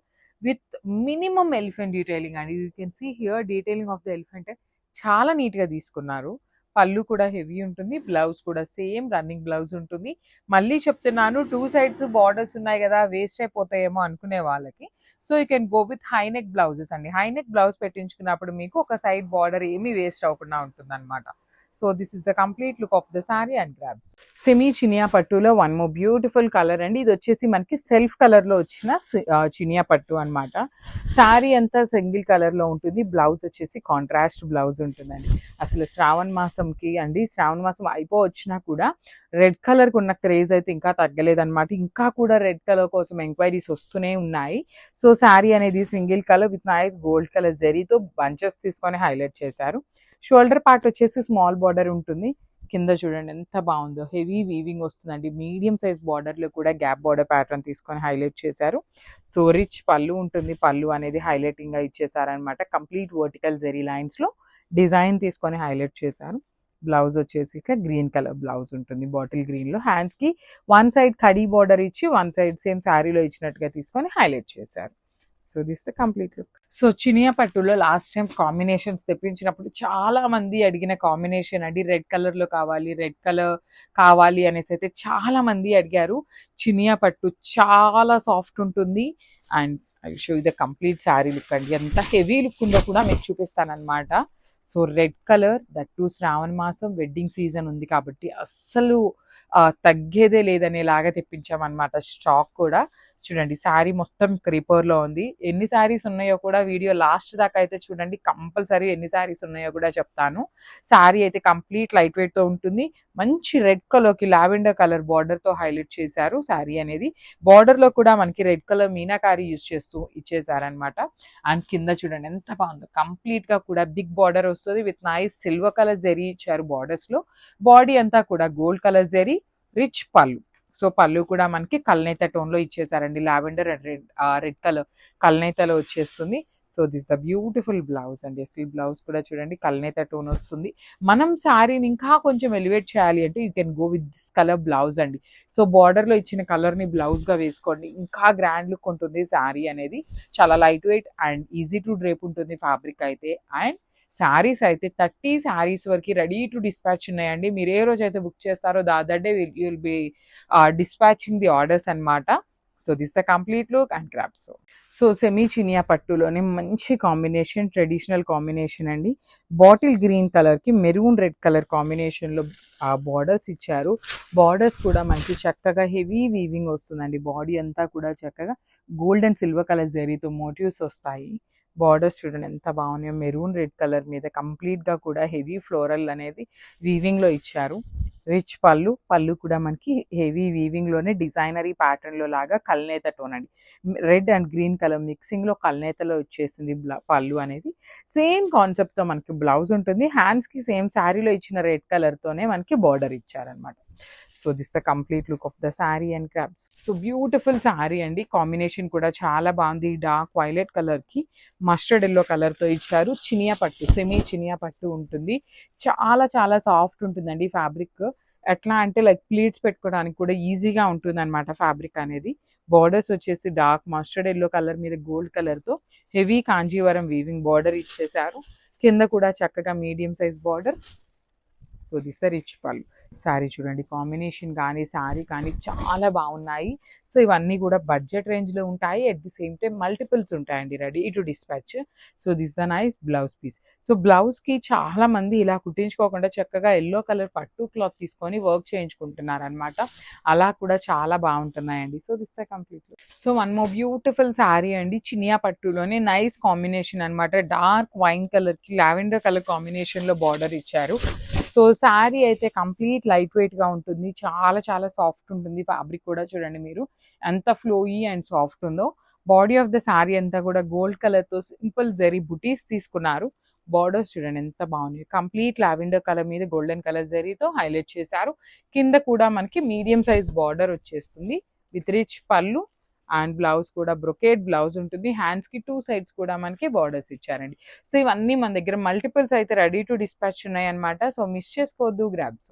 with minimum elephant detailing అండి. You can see here detailing of the elephant చాలా నీట్గా తీసుకున్నారు. పళ్ళు కూడా హెవీ ఉంటుంది. బ్లౌజ్ కూడా సేమ్ రన్నింగ్ బ్లౌజ్ ఉంటుంది. మళ్ళీ చెప్తున్నాను, 2 సైడ్స్ బార్డర్స్ ఉన్నాయి కదా వేస్ట్ అయిపోతాయేమో అనుకునే వాళ్ళకి so you can go with high neck blouses అండి. హై నెక్ బ్లౌజ్ పెట్టించుకున్నప్పుడు మీకు ఒక సైడ్ బార్డర్ ఏమీ వేస్ట్ అవ్వకుండా ఉంటుంది అనమాట. So this is the complete look of the sari and grabs. Semi Chiniya పట్టులో వన్ మోర్ బ్యూటిఫుల్ కలర్ అండి. ఇది వచ్చేసి మనకి సెల్ఫ్ కలర్లో వచ్చిన చినియా పట్టు అనమాట. శారీ అంతా సింగిల్ కలర్లో ఉంటుంది. బ్లౌజ్ వచ్చేసి కాంట్రాస్ట్ బ్లౌజ్ ఉంటుందండి. అసలు శ్రావణ మాసంకి అండి, శ్రావణ మాసం అయిపోవచ్చినా కూడా రెడ్ కలర్కి ఉన్న క్రేజ్ అయితే ఇంకా తగ్గలేదన్నమాట. ఇంకా కూడా రెడ్ కలర్ కోసం ఎంక్వైరీస్ వస్తూనే ఉన్నాయి. సో శారీ అనేది single colour with nice gold colour జరీతో బంచెస్ తీసుకొని హైలైట్ చేశారు. షోల్డర్ పార్ట్ వచ్చేసి స్మాల్ బార్డర్ ఉంటుంది. కింద చూడండి ఎంత బాగుందో, హెవీ వీవింగ్ వస్తుందండి. మీడియం సైజ్ బార్డర్లో కూడా గ్యాప్ బార్డర్ ప్యాటర్న్ తీసుకొని హైలైట్ చేశారు. సో రిచ్ పళ్ళు ఉంటుంది. పళ్ళు అనేది హైలైటింగ్గా ఇచ్చేసారనమాట. కంప్లీట్ వర్టికల్ జెరీ లైన్స్లో డిజైన్ తీసుకొని హైలైట్ చేశారు. బ్లౌజ్ వచ్చేసి ఇట్లా గ్రీన్ కలర్ బ్లౌజ్ ఉంటుంది, బాటిల్ గ్రీన్లో. హ్యాండ్స్కి 1 సైడ్ కడీ బార్డర్ ఇచ్చి 1 సైడ్ సేమ్ శారీలో ఇచ్చినట్టుగా తీసుకొని హైలైట్ చేశారు. So this the complete look. So Chiniya పట్టులో లాస్ట్ టైం కాంబినేషన్స్ తెప్పించినప్పుడు చాలా మంది అడిగిన కాంబినేషన్ అండి. రెడ్ కలర్లో కావాలి, రెడ్ కలర్ కావాలి అనేసి అయితే చాలా మంది అడిగారు. చినియా పట్టు చాలా సాఫ్ట్ ఉంటుంది. And I show the complete sari look అండి. ఎంత హెవీ లుక్ ఉందో కూడా మీకు చూపిస్తానమాట. So red colour, that too Shravana మాసం వెడ్డింగ్ సీజన్ ఉంది కాబట్టి అస్సలు తగ్గేదే లేదనేలాగా తెప్పించామన్నమాట. స్టాక్ కూడా చూడండి, శారీ మొత్తం క్రీపర్లో ఉంది. ఎన్ని శారీస్ ఉన్నాయో కూడా వీడియో లాస్ట్ దాకా అయితే చూడండి, కంపల్సరీ ఎన్ని శారీస్ ఉన్నాయో కూడా చెప్తాను. శారీ అయితే కంప్లీట్ లైట్ వెయిట్తో ఉంటుంది. మంచి రెడ్ కలర్కి లావెండర్ కలర్ బార్డర్తో హైలైట్ చేశారు శారీ అనేది. బార్డర్లో కూడా మనకి రెడ్ కలర్ మీనాకారీ యూజ్ చేస్తూ ఇచ్చేసారనమాట. అండ్ కింద చూడండి ఎంత బాగుందో, కంప్లీట్గా కూడా బిగ్ బార్డర్ వస్తుంది with nice silver colour zari ఇచ్చారు బార్డర్స్లో. బాడీ అంతా కూడా గోల్డ్ కలర్ జరీ, రిచ్ పళ్ళు. సో పళ్ళు కూడా మనకి కల్నేత టోన్లో ఇచ్చేసారండి. లావెండర్ అండ్ రెడ్ కలర్ కల్నేతలో వచ్చేస్తుంది. So this the beautiful blouse అండి. అసలు బ్లౌజ్ కూడా చూడండి కల్నేత టోన్ వస్తుంది. మనం శారీని ఇంకా కొంచెం ఎలివేట్ చేయాలి అంటే you can go with this colour blouse అండి. సో బార్డర్లో ఇచ్చిన కలర్ని బ్లౌజ్గా వేసుకోండి, ఇంకా గ్రాండ్ లుక్ ఉంటుంది శారీ అనేది. చాలా light weight and easy to drape ఉంటుంది ఫ్యాబ్రిక్ అయితే. అండ్ శారీస్ అయితే 30 శారీస్ వరకు రెడీ టు డిస్పాచ్ ఉన్నాయండి. మీరు ఏ రోజు అయితే బుక్ చేస్తారో that day will be dispatching the orders అనమాట. So this the complete look and craft. So semi Chiniya పట్టులోనే మంచి కాంబినేషన్, ట్రెడిషనల్ కాంబినేషన్ అండి. బాటిల్ గ్రీన్ కలర్కి మెరూన్ రెడ్ కలర్ కాంబినేషన్లో బార్డర్స్ ఇచ్చారు. బార్డర్స్ కూడా మనకి చక్కగా హెవీ వీవింగ్ వస్తుందండి. బాడీ అంతా కూడా చక్కగా గోల్డ్ అండ్ సిల్వర్ కలర్ జరీతో మోటివ్స్ వస్తాయి. బార్డర్స్ చూడండి ఎంత బాగున్నాయో. మెరూన్ రెడ్ కలర్ మీద కంప్లీట్గా కూడా హెవీ ఫ్లోరల్ అనేది వీవింగ్లో ఇచ్చారు. రిచ్ పళ్ళు, పళ్ళు కూడా మనకి హెవీ వీవింగ్లోనే డిజైనరీ ప్యాటర్న్లో లాగా కల్నేత టోన్ అండి. రెడ్ అండ్ గ్రీన్ కలర్ మిక్సింగ్లో కల్నేతలో వచ్చేసింది పళ్ళు అనేది. సేమ్ కాన్సెప్ట్తో మనకి బ్లౌజ్ ఉంటుంది. హ్యాండ్స్కి సేమ్ శారీలో ఇచ్చిన రెడ్ కలర్తోనే మనకి బార్డర్ ఇచ్చారనమాట. So this the complete look of the sari and crafts. So beautiful sari అండి. కాంబినేషన్ కూడా చాలా బాగుంది. డార్క్ వైలెట్ కలర్కి మస్టర్డ్ ఎల్లో కలర్తో ఇచ్చారు. చినియా పట్టు, సెమీ చినియా పట్టు ఉంటుంది. చాలా చాలా సాఫ్ట్ ఉంటుందండి ఫ్యాబ్రిక్. ఎట్లా అంటే లైక్ ప్లీట్స్ పెట్టుకోవడానికి కూడా ఈజీగా ఉంటుంది అనమాట ఫ్యాబ్రిక్ అనేది. బార్డర్స్ వచ్చేసి డార్క్ మస్టర్డ్ ఎల్లో కలర్ మీద గోల్డ్ కలర్తో హెవీ కాంజీవరం వీవింగ్ బార్డర్ ఇచ్చేసారు. కింద కూడా చక్కగా medium size border. So this the rich పళ్ళు. శారీ చూడండి కాంబినేషన్ కానీ శారీ కానీ చాలా బాగున్నాయి. సో ఇవన్నీ కూడా బడ్జెట్ రేంజ్లో ఉంటాయి. At the same time multiples ఉంటాయండి ready to dispatch. So this the nice blouse piece. So బ్లౌజ్కి చాలా మంది ఇలా కుట్టించుకోకుండా చక్కగా ఎల్లో కలర్ పట్టు క్లాత్ తీసుకొని వర్క్ చేయించుకుంటున్నారు అనమాట. అలా కూడా చాలా బాగుంటున్నాయండి. So this the complete. So one more beautiful sari అండి. చినియా పట్టులోనే నైస్ కాంబినేషన్ అనమాట. డార్క్ వైన్ కలర్కి లావెండర్ కలర్ కాంబినేషన్లో బార్డర్ ఇచ్చారు. సో శారీ అయితే కంప్లీట్ లైట్ వెయిట్గా ఉంటుంది. చాలా చాలా సాఫ్ట్ ఉంటుంది. ఫ్యాబ్రిక్ కూడా చూడండి మీరు ఎంత ఫ్లోయీ అండ్ సాఫ్ట్ ఉందో. బాడీ ఆఫ్ ద శారీ అంతా కూడా గోల్డ్ కలర్తో సింపుల్ జరీ బుటీస్ తీసుకున్నారు. బార్డర్స్ చూడండి ఎంత బాగున్నాయి. కంప్లీట్ లావెండర్ కలర్ మీద గోల్డెన్ కలర్ జరీతో హైలైట్ చేశారు. కింద కూడా మనకి మీడియం సైజ్ బార్డర్ వచ్చేస్తుంది విత్ రిచ్ పళ్ళు. అండ్ బ్లౌజ్ కూడా బ్రొకేడ్ బ్లౌజ్ ఉంటుంది. హ్యాండ్స్కి 2 సైడ్స్ కూడా మనకి బార్డర్స్ ఇచ్చారండి. సో ఇవన్నీ మన దగ్గర మల్టిపుల్స్ అయితే రెడీ టు డిస్పాచ్ ఉన్నాయి అనమాట. సో మిస్ చేసుకోవద్దు, గ్రాబ్స్.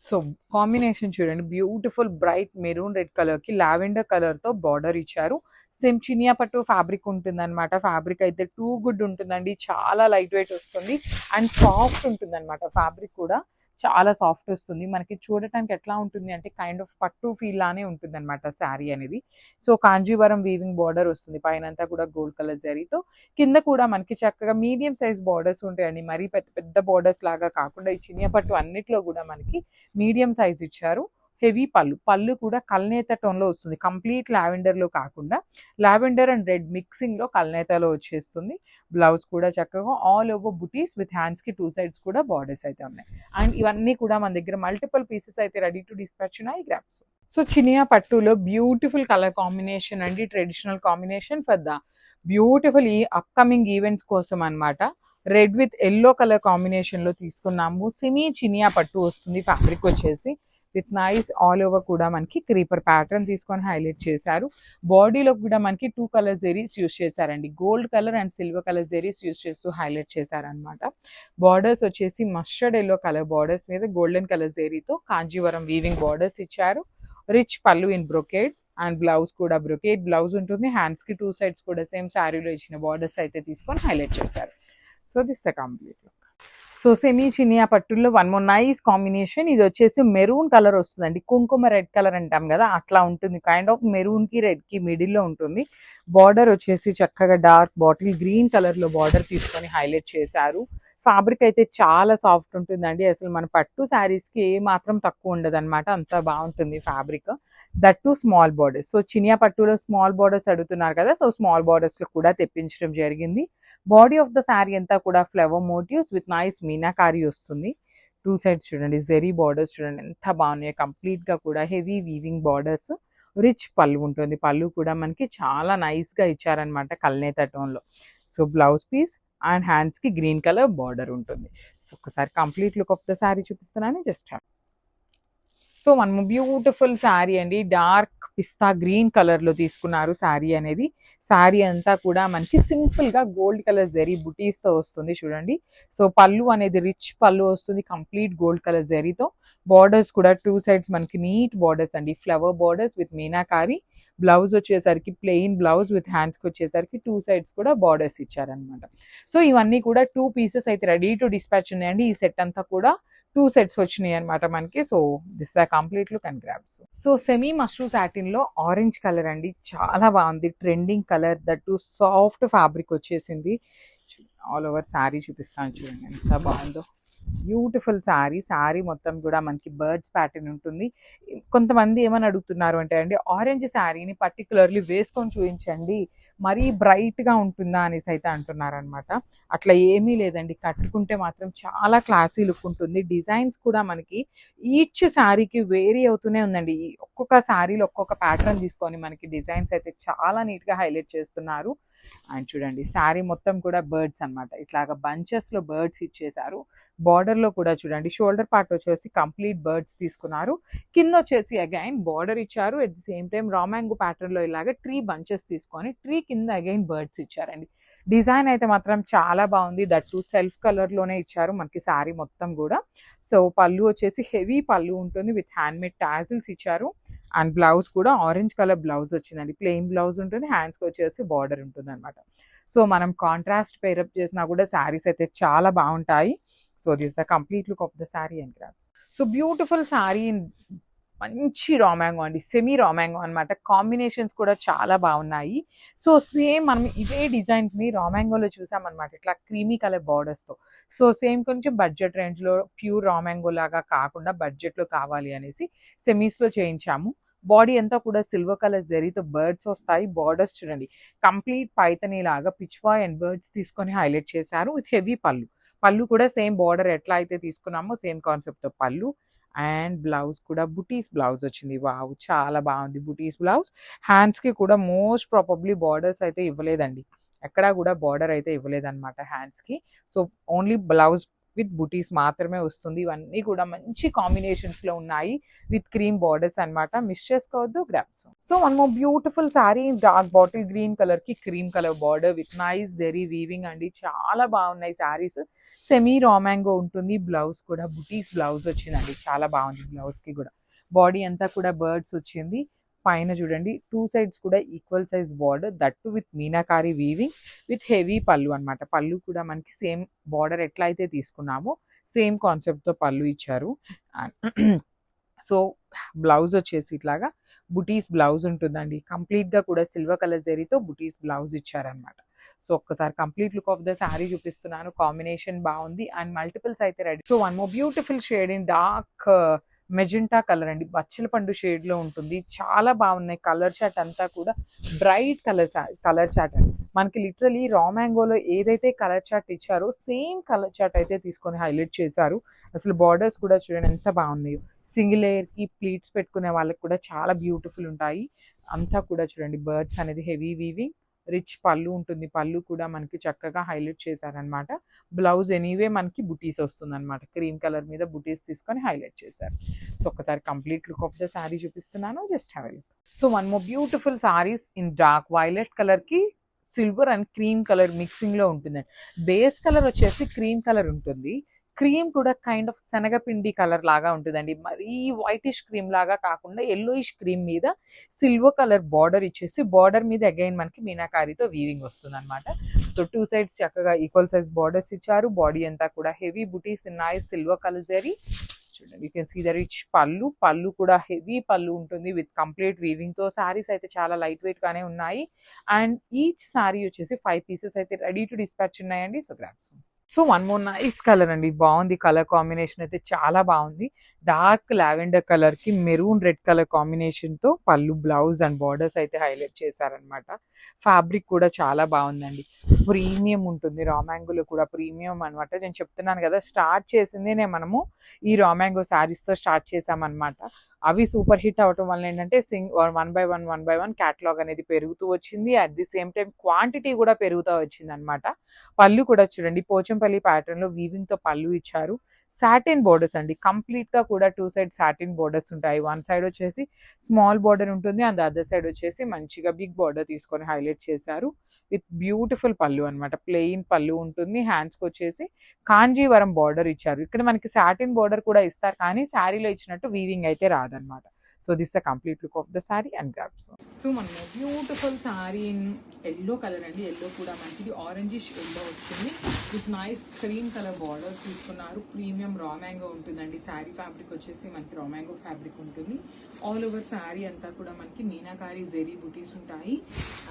సో కాంబినేషన్ చూడండి బ్యూటిఫుల్ బ్రైట్ మెరూన్ రెడ్ కలర్కి లావెండర్ కలర్తో బార్డర్ ఇచ్చారు. సేమ్ చినియా పట్టు ఫ్యాబ్రిక్ ఉంటుందన్నమాట. ఫ్యాబ్రిక్ అయితే టూ గుడ్ ఉంటుందండి. చాలా లైట్ వెయిట్ వస్తుంది అండ్ సాఫ్ట్ ఉంటుంది అనమాట. ఫ్యాబ్రిక్ కూడా చాలా సాఫ్ట్ వస్తుంది. మనకి చూడటానికి ఎట్లా ఉంటుంది అంటే కైండ్ ఆఫ్ పట్టు ఫీల్ లానే ఉంటుంది అనమాట శారీ అనేది. సో కాంజీవరం వీవింగ్ బార్డర్ వస్తుంది. పైన అంతా కూడా గోల్డ్ కలర్ జరీతో. కింద కూడా మనకి చక్కగా మీడియం సైజ్ బార్డర్స్ ఉంటాయండి. మరీ పెద్ద పెద్ద బార్డర్స్ లాగా కాకుండా ఈ చినియా పట్టు అన్నిట్లో కూడా మనకి మీడియం సైజ్ ఇచ్చారు. హెవీ పళ్ళు, పళ్ళు కూడా కల్నేత టోన్లో వస్తుంది. కంప్లీట్ లావెండర్లో కాకుండా లావెండర్ అండ్ రెడ్ మిక్సింగ్లో కల్నేతలో వచ్చేస్తుంది. బ్లౌజ్ కూడా చక్కగా ఆల్ ఓవర్ బుటీస్ విత్ హ్యాండ్స్కి 2 సైడ్స్ కూడా బార్డర్స్ అయితే ఉన్నాయి. అండ్ ఇవన్నీ కూడా మన దగ్గర మల్టిపుల్ పీసెస్ అయితే రెడీ టు డిస్పాచ్ ఉన్నాయి. గ్రాప్స్. సో చినియా పట్టులో బ్యూటిఫుల్ కలర్ కాంబినేషన్ అండి. Traditional combination for the beautiful ఈ అప్కమింగ్ ఈవెంట్స్ కోసం అనమాట. రెడ్ విత్ ఎల్లో కలర్ కాంబినేషన్లో తీసుకున్నాము. సెమీ చినియా పట్టు వస్తుంది. ఫ్యాబ్రిక్ వచ్చేసి విత్ నైస్ ఆల్ ఓవర్ కూడా మనకి క్రీపర్ ప్యాటర్న్ తీసుకొని హైలైట్ చేశారు. బాడీలో కూడా మనకి 2 కలర్ జెరీస్ యూస్ చేశారండి. Gold colour and silver colour zaris use చేస్తూ హైలైట్ చేశారనమాట. బార్డర్స్ వచ్చేసి మస్టర్డ్ ఎల్లో కలర్ బార్డర్స్ మీద గోల్డెన్ కలర్ జెరీతో కాంజీవరం వీవింగ్ బార్డర్స్ ఇచ్చారు. Rich pallu in brocade and blouse కూడా బ్రొకేడ్ బ్లౌజ్ ఉంటుంది. హ్యాండ్స్కి 2 సైడ్స్ కూడా సేమ్ శారీలో ఇచ్చిన బార్డర్స్ అయితే తీసుకొని హైలైట్ చేశారు. So this the complete look. So semi Chiniya పట్టుల్లో వన్ మోర్ నైస్ కాంబినేషన్. ఇది వచ్చేసి మెరూన్ కలర్ వస్తుందండి. కుంకుమ రెడ్ కలర్ అంటాం కదా అట్లా ఉంటుంది. కైండ్ ఆఫ్ మెరూన్కి రెడ్కి మిడిల్లో ఉంటుంది. బార్డర్ వచ్చేసి చక్కగా డార్క్ బాటిల్ గ్రీన్ కలర్లో బార్డర్ తీసుకొని హైలైట్ చేశారు. ఫ్యాబ్రిక్ అయితే చాలా సాఫ్ట్ ఉంటుందండి. అసలు మన పట్టు శారీస్కి ఏ మాత్రం తక్కువ ఉండదు అనమాట. అంత బాగుంటుంది fabric. That to small borders. So Chiniya పట్టులో స్మాల్ బార్డర్స్ అడుగుతున్నారు కదా. సో స్మాల్ బార్డర్స్లో కూడా తెప్పించడం జరిగింది. బాడీ ఆఫ్ ద శారీ అంతా కూడా flower motifs with nice meenakari వస్తుంది. 2 సైడ్స్ చూడండి జెరీ బార్డర్స్ చూడండి ఎంత బాగున్నాయి. కంప్లీట్గా కూడా హెవీ వీవింగ్ బార్డర్స్. రిచ్ పళ్ళు ఉంటుంది. పళ్ళు కూడా మనకి చాలా నైస్గా ఇచ్చారనమాట కల్నేత టోన్లో. సో బ్లౌజ్ పీస్ అండ్ హ్యాండ్స్కి గ్రీన్ కలర్ బార్డర్ ఉంటుంది. సో ఒకసారి complete look of the saree చూపిస్తున్నాను. జస్ట్ సో మనము బ్యూటిఫుల్ శారీ అండి, డార్క్ పిస్తా గ్రీన్ కలర్ లో తీసుకున్నారు శారీ అనేది. శారీ అంతా కూడా మనకి సింపుల్ గా గోల్డ్ కలర్ జరీ బుటీస్ తో వస్తుంది చూడండి. సో పళ్ళు అనేది రిచ్ పళ్ళు వస్తుంది, కంప్లీట్ గోల్డ్ కలర్ జరీతో. బార్డర్స్ కూడా టూ సైడ్స్ మనకి నీట్ బార్డర్స్ అండి, flower borders with meenakari. Blouse వచ్చేసరికి ప్లెయిన్ బ్లౌజ్ విత్ హ్యాండ్స్కి వచ్చేసరికి టూ సైడ్స్ కూడా బార్డర్స్ ఇచ్చారనమాట. సో ఇవన్నీ కూడా 2 పీసెస్ అయితే రెడీ టు డిస్పాచ్ ఉన్నాయండి. ఈ సెట్ అంతా కూడా 2 సెట్స్ వచ్చినాయి అనమాట మనకి. So this are complete look and grabs. So semi mashru satin లో ఆరెంజ్ కలర్ అండి, చాలా బాగుంది, trending colour, that too soft fabric వచ్చేసింది. ఆల్ ఓవర్ శారీ చూపిస్తాను చూడండి ఎంత బాగుందో. బ్యూటిఫుల్ శారీ. శారీ మొత్తం కూడా మనకి బర్డ్స్ ప్యాటర్న్ ఉంటుంది. కొంతమంది ఏమని అడుగుతున్నారు అంటే అండి, ఆరెంజ్ శారీని పర్టికులర్లీ వేసుకొని చూపించండి, మరీ బ్రైట్గా ఉంటుందా అనేసి అయితే అంటున్నారు అనమాట. అట్లా ఏమీ లేదండి, కట్టుకుంటే మాత్రం చాలా క్లాసీ లుక్ ఉంటుంది. డిజైన్స్ కూడా మనకి ఈచ్ శారీకి వేరీ అవుతూనే ఉందండి. ఒక్కొక్క శారీలో ఒక్కొక్క ప్యాటర్న్ తీసుకొని మనకి డిజైన్స్ అయితే చాలా నీట్గా హైలైట్ చేస్తున్నారు. అండ్ చూడండి శారీ మొత్తం కూడా బర్డ్స్ అనమాట, ఇట్లాగా బంచెస్లో బర్డ్స్ ఇచ్చేసారు. బార్డర్లో కూడా చూడండి షోల్డర్ పార్ట్ వచ్చేసి కంప్లీట్ బర్డ్స్ తీసుకున్నారు. కింద వచ్చేసి అగైన్ బార్డర్ ఇచ్చారు. అట్ ది సేమ్ టైం రామాంగో ప్యాటర్న్లో ఇలాగ ట్రీ బంచెస్ తీసుకొని ట్రీ కింద అగైన్ బర్డ్స్ ఇచ్చారండి. డిజైన్ అయితే మాత్రం చాలా బాగుంది. దట్ టు సెల్ఫ్ కలర్లోనే ఇచ్చారు మనకి శారీ మొత్తం కూడా. సో పళ్ళు వచ్చేసి హెవీ పళ్ళు ఉంటుంది విత్ హ్యాండ్మేడ్ టాజిల్స్ ఇచ్చారు. అండ్ బ్లౌజ్ కూడా ఆరెంజ్ కలర్ బ్లౌజ్ వచ్చిందండి, ప్లెయిన్ బ్లౌజ్ ఉంటుంది, హ్యాండ్స్కి వచ్చేసి బార్డర్ ఉంటుంది అనమాట. సో మనం కాంట్రాస్ట్ పేరప్ చేసినా కూడా శారీస్ అయితే చాలా బాగుంటాయి. So this the complete look of the sari and grabs. So beautiful sari, మంచి రామాంగో అండి, సెమీ రామాంగో అనమాట. కాంబినేషన్స్ కూడా చాలా బాగున్నాయి. సో సేమ్ మనం ఇవే డిజైన్స్ని రామాంగోలో చూసామన్నమాట, ఇట్లా క్రీమీ కలర్ బార్డర్స్తో. సో సేమ్ కొంచెం బడ్జెట్ రేంజ్లో ప్యూర్ రామాంగో లాగా కాకుండా బడ్జెట్లో కావాలి అనేసి సెమీస్లో చేయించాము. బాడీ అంతా కూడా సిల్వర్ కలర్ జరీతో బర్డ్స్ వస్తాయి. బార్డర్స్ చూడండి కంప్లీట్ పైతనీ లాగా పిచ్వాయ్ అండ్ బర్డ్స్ తీసుకొని హైలైట్ చేశారు విత్ హెవీ పళ్ళు. పళ్ళు కూడా సేమ్ బార్డర్ ఎట్లా అయితే తీసుకున్నామో సేమ్ కాన్సెప్ట్తో పళ్ళు. అండ్ బ్లౌజ్ కూడా బుటీస్ బ్లౌజ్ వచ్చింది. వావ్, చాలా బాగుంది బుటీస్ బ్లౌజ్. హ్యాండ్స్కి కూడా మోస్ట్ ప్రాబబ్లీ బార్డర్స్ అయితే ఇవ్వలేదండి, ఎక్కడా కూడా బార్డర్ అయితే ఇవ్వలేదన్నమాట హ్యాండ్స్కి. సో ఓన్లీ బ్లౌజ్ విత్ బుటీస్ మాత్రమే వస్తుంది. ఇవన్నీ కూడా మంచి కాంబినేషన్స్లో ఉన్నాయి విత్ క్రీమ్ బార్డర్స్ అనమాట. మిస్ చేసుకోవద్దు, grabs. So one more beautiful saree, dark bottle green కలర్కి cream colour border with nice zari weaving అండి, చాలా బాగున్నాయి శారీస్. సెమీ రామాంగో ఉంటుంది. బ్లౌజ్ కూడా బుటీస్ బ్లౌజ్ వచ్చిందండి, చాలా బాగుంది. బ్లౌజ్కి కూడా బాడీ అంతా కూడా బర్డ్స్ వచ్చింది. పైన చూడండి టూ సైడ్స్ కూడా equal size border, that with meenakari weaving with heavy పళ్ళు అనమాట. పళ్ళు కూడా మనకి సేమ్ బార్డర్ ఎట్లా అయితే తీసుకున్నామో సేమ్ కాన్సెప్ట్తో పళ్ళు ఇచ్చారు. సో బ్లౌజ్ వచ్చేసి ఇట్లాగా బుటీస్ బ్లౌజ్ ఉంటుందండి, కంప్లీట్గా కూడా సిల్వర్ కలర్ జరీతో బుటీస్ బ్లౌజ్ ఇచ్చారనమాట. సో ఒక్కసారి complete look of the saree చూపిస్తున్నాను. కాంబినేషన్ బాగుంది అండ్ మల్టిపుల్స్ అయితే ready. So one more beautiful shade in dark magenta colour అండి, బచ్చల పండు షేడ్లో ఉంటుంది. చాలా బాగున్నాయి. కలర్ చాట్ అంతా కూడా బ్రైట్ కలర్ చాట్ అండి. మనకి లిటరలీ రామాంగోలో ఏదైతే కలర్ చాట్ ఇచ్చారో సేమ్ కలర్ చాట్ అయితే తీసుకొని హైలైట్ చేశారు. అసలు బార్డర్స్ కూడా చూడండి ఎంత బాగున్నాయో. సింగిల్ లేయర్కి ప్లీట్స్ పెట్టుకునే వాళ్ళకి కూడా చాలా బ్యూటిఫుల్ ఉంటాయి. అంతా కూడా చూడండి బర్డ్స్ అనేది హెవీ వీవింగ్, రిచ్ పళ్ళు ఉంటుంది. పళ్ళు కూడా మనకి చక్కగా హైలైట్ చేశారనమాట. బ్లౌజ్ ఎనీవే మనకి బుటీస్ వస్తుంది అనమాట, క్రీమ్ కలర్ మీద బుటీస్ తీసుకొని హైలైట్ చేశారు. సో ఒకసారి complete look of the saree చూపిస్తున్నాను, just have a look. So one more beautiful sarees in dark violet కలర్కి సిల్వర్ అండ్ క్రీమ్ కలర్ మిక్సింగ్లో ఉంటుందండి. బేస్ కలర్ వచ్చేసి క్రీమ్ కలర్ ఉంటుంది, క్రీమ్ కూడా కైండ్ ఆఫ్ శనగపిండి కలర్ లాగా ఉంటుందండి. మరీ వైటిష్ క్రీమ్ లాగా కాకుండా ఎల్లోయిష్ క్రీమ్ మీద సిల్వర్ కలర్ బార్డర్ ఇచ్చేసి బార్డర్ మీద అగైన్ మనకి మీనాకారితో వీవింగ్ వస్తుంది అనమాట. సో టూ సైడ్స్ చక్కగా ఈక్వల్ సైజ్ బార్డర్స్ ఇచ్చారు. బాడీ అంతా కూడా హెవీ బుటీస్ నైస్ సిల్వర్ కలర్ జరీ. చూడండి you can see the rich pallu. Pallu కూడా హెవీ పళ్ళు ఉంటుంది విత్ కంప్లీట్ వీవింగ్తో. శారీస్ అయితే చాలా లైట్ వెయిట్ గానే ఉన్నాయి. అండ్ ఈచ్ శారీ వచ్చేసి 5 పీసెస్ అయితే రెడీ టు డిస్పాచ్ ఉన్నాయండి. So grabs. So one more nice colour అండి, బాగుంది. కలర్ కాంబినేషన్ అయితే చాలా బాగుంది. డార్క్ లావెండర్ కలర్కి మెరూన్ రెడ్ కలర్ కాంబినేషన్తో పళ్ళు, బ్లౌజ్ అండ్ బార్డర్స్ అయితే హైలైట్ చేశారనమాట. ఫ్యాబ్రిక్ కూడా చాలా బాగుందండి, ప్రీమియం ఉంటుంది. రామాంగోలో కూడా ప్రీమియం అనమాట. నేను చెప్తున్నాను కదా, స్టార్ట్ చేసిందే మనము ఈ రామాంగో శారీస్తో స్టార్ట్ చేసామన్నమాట. అవి సూపర్ హిట్ అవటం వల్ల ఏంటంటే వన్ బై వన్ క్యాటలాగ్ అనేది పెరుగుతూ వచ్చింది. At the same time quantity కూడా పెరుగుతూ వచ్చింది అనమాట. పళ్ళు కూడా చూడండి పోచంపల్లి ప్యాటర్న్లో వీవింగ్తో పళ్ళు ఇచ్చారు. సాటిన్ బోర్డర్స్ అండి, కంప్లీట్ గా కూడా 2 సైడ్ సాటిన్ బోర్డర్స్ ఉంటాయి. వన్ సైడ్ వచ్చేసి స్మాల్ బోర్డర్ ఉంటుంది, అండ్ అదర్ సైడ్ వచ్చేసి మంచిగా బిగ్ బోర్డర్ తీసుకొని హైలైట్ చేశారు. విత్ బ్యూటిఫుల్ పళ్ళు అనమాట, ప్లెయిన్ పళ్ళు ఉంటుంది. హ్యాండ్స్కి వచ్చేసి కాంజీవరం బార్డర్ ఇచ్చారు. ఇక్కడ మనకి సాటిన్ బార్డర్ కూడా ఇస్తారు, కానీ శారీలో ఇచ్చినట్టు వీవింగ్ అయితే రాదనమాట. So this the complete look of the sari and grabs. So మనము beautiful sari in yellow colour అండి, ఎల్లో కూడా మనకి ఆరెంజిష్ ఎల్లో వస్తుంది with nice cream colour borders తీసుకున్నారు. ప్రీమియం రా మ్యాంగో ఉంటుందండి. శారీ ఫ్యాబ్రిక్ వచ్చేసి మనకి రా మ్యాంగో ఫ్యాబ్రిక్ ఉంటుంది. ఆల్ ఓవర్ శారీ అంతా కూడా మనకి మీనాకారి జెరీ బుటీస్ ఉంటాయి,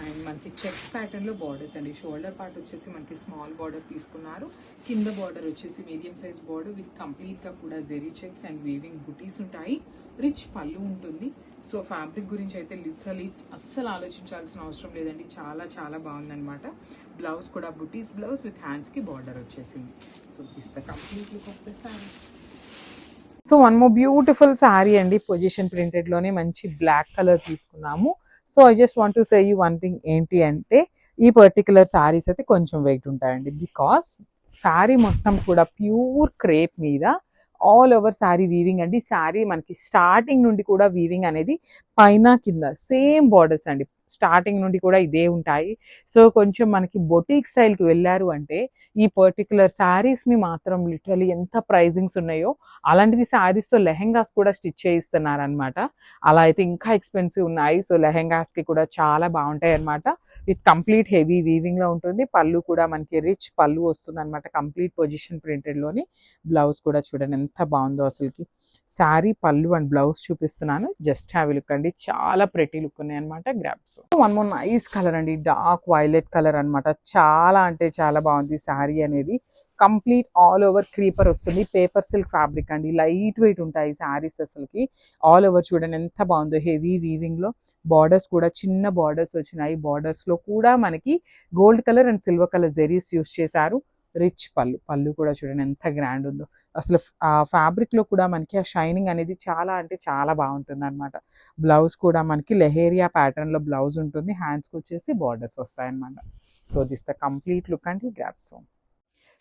అండ్ మనకి చెక్స్ ప్యాటర్న్ లో బార్డర్స్ అండి. షోల్డర్ పార్ట్ వచ్చేసి మనకి స్మాల్ బార్డర్ తీసుకున్నారు, కింద బార్డర్ వచ్చేసి medium size border with complete గా కూడా జెరీ చెక్స్ అండ్ వీవింగ్ బుటీస్ ఉంటాయి. రిచ్ పళ్ళు ఉంటుంది. సో ఫ్యాబ్రిక్ గురించి అయితే లిటరలీ అస్సలు ఆలోచించాల్సిన అవసరం లేదండి, చాలా చాలా బాగుందనమాట. బ్లౌజ్ కూడా బుటీస్ బ్లౌజ్ విత్ హ్యాండ్స్ కి బార్డర్ వచ్చేసింది. So this the complete look of the sari. So one more beautiful sari అండి, పొజిషన్ ప్రింటెడ్ లోనే మంచి బ్లాక్ కలర్ తీసుకున్నాము. So I just want to say you one thing, ఏంటి అంటే ఈ పర్టికులర్ శారీస్ అయితే కొంచెం వెయిట్ ఉంటాయండి, బికాస్ శారీ మొత్తం కూడా ప్యూర్ క్రేప్ మీద ఆల్ ఓవర్ శారీ వీవింగ్ అండి. శారీ మనకి స్టార్టింగ్ నుండి కూడా వీవింగ్ అనేది పైన కింద సేమ్ బార్డర్స్ అండి, స్టార్టింగ్ నుండి కూడా ఇదే ఉంటాయి. సో కొంచెం మనకి బొటీక్ స్టైల్కి వెళ్ళారు అంటే ఈ పర్టికులర్ శారీస్ని మాత్రం లిటరలీ ఎంత ప్రైజింగ్స్ ఉన్నాయో అలాంటిది శారీస్తో లెహెంగాస్ కూడా స్టిచ్ చేయిస్తున్నారు అనమాట. అలా అయితే ఇంకా ఎక్స్పెన్సివ్ ఉన్నాయి. సో లెహెంగాస్కి కూడా చాలా బాగుంటాయి అనమాట. విత్ కంప్లీట్ హెవీ వీవింగ్లో ఉంటుంది. పళ్ళు కూడా మనకి రిచ్ పళ్ళు వస్తుంది అనమాట, కంప్లీట్ పొజిషన్ ప్రింటెడ్లోని. బ్లౌజ్ కూడా చూడండి ఎంత బాగుందో అసలుకి. శారీ పళ్ళు అండ్ బ్లౌజ్ చూపిస్తున్నాను, జస్ట్ హ్యావ్ లుక్ అండి, చాలా ప్రెటీ లుక్ ఉన్నాయి అనమాట. Grasp one more nice colour అండి, డార్క్ వైలెట్ కలర్ అనమాట. చాలా అంటే చాలా బాగుంది శారీ అనేది. కంప్లీట్ ఆల్ ఓవర్ క్రీపర్ వస్తుంది, పేపర్ సిల్క్ ఫ్యాబ్రిక్ అండి, లైట్ వెయిట్ ఉంటాయి శారీస్ అసలుకి. ఆల్ ఓవర్ చూడండి ఎంత బాగుందో, హెవీ వీవింగ్ లో. బార్డర్స్ కూడా చిన్న బార్డర్స్ వచ్చినాయి. బార్డర్స్ లో కూడా మనకి gold colour and silver colour zaris use చేశారు. రిచ్ పళ్ళు, పళ్ళు కూడా చూడండి ఎంత గ్రాండ్ ఉందో అసలు. ఆ ఫ్యాబ్రిక్ లో కూడా మనకి ఆ షైనింగ్ అనేది చాలా అంటే చాలా బాగుంటుంది అనమాట. బ్లౌజ్ కూడా మనకి లెహేరియా ప్యాటర్న్ లో బ్లౌజ్ ఉంటుంది, హ్యాండ్స్ కి వచ్చేసి బార్డర్స్ వస్తాయి అనమాట. So this the complete look అండి, grabs.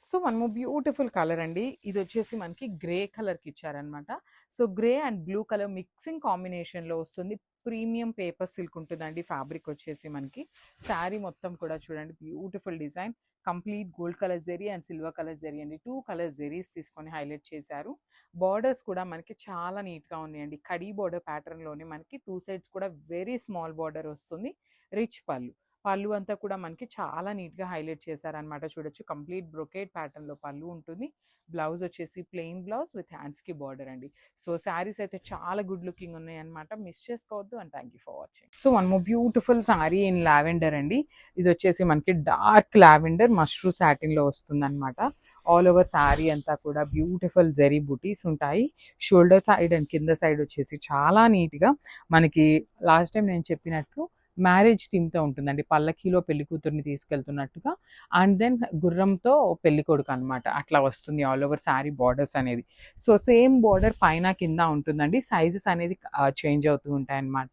So one more beautiful colour అండి, ఇది వచ్చేసి మనకి గ్రే కలర్కి ఇచ్చారనమాట. So grey and blue colour mixing కాంబినేషన్లో వస్తుంది. ప్రీమియం పేపర్ సిల్క్ ఉంటుందండి ఫ్యాబ్రిక్ వచ్చేసి మనకి. శారీ మొత్తం కూడా చూడండి beautiful design, complete gold colour zari and silver colour zari అండి, 2 కలర్ జెరీస్ తీసుకొని హైలైట్ చేశారు. బార్డర్స్ కూడా మనకి చాలా నీట్గా ఉన్నాయండి. కడీ బార్డర్ ప్యాటర్న్లోనే మనకి 2 సైడ్స్ కూడా వెరీ స్మాల్ బార్డర్ వస్తుంది. రిచ్ పళ్ళు, పళ్ళు అంతా కూడా మనకి చాలా నీట్గా హైలైట్ చేశారనమాట. చూడొచ్చు కంప్లీట్ బ్రొకేట్ ప్యాటర్న్లో పళ్ళు ఉంటుంది. బ్లౌజ్ వచ్చేసి ప్లెయిన్ బ్లౌజ్ విత్ హ్యాండ్స్కి బార్డర్ అండి. సో శారీస్ అయితే చాలా గుడ్ లుకింగ్ ఉన్నాయి అనమాట, మిస్ చేసుకోవద్దు. And thank you for watching. So one more beautiful sari in lavender అండి, ఇది వచ్చేసి మనకి డార్క్ లావెండర్ మష్రూ సాటిన్లో వస్తుంది అనమాట. ఆల్ ఓవర్ శారీ అంతా కూడా బ్యూటిఫుల్ జెరీ బుటీస్ ఉంటాయి. షోల్డర్ సైడ్ అండ్ కింద సైడ్ వచ్చేసి చాలా నీట్గా మనకి లాస్ట్ టైం నేను చెప్పినట్లు మ్యారేజ్ థీమ్తో ఉంటుందండి, పల్లకీలో పెళ్లి కూతుర్ని తీసుకెళ్తున్నట్టుగా, అండ్ దెన్ గుర్రంతో పెళ్లి కొడుకు అనమాట. అట్లా వస్తుంది ఆల్ ఓవర్ శారీ బార్డర్స్ అనేది. సో సేమ్ బార్డర్ పైన కింద ఉంటుందండి, సైజెస్ అనేది చేంజ్ అవుతూ ఉంటాయి అనమాట.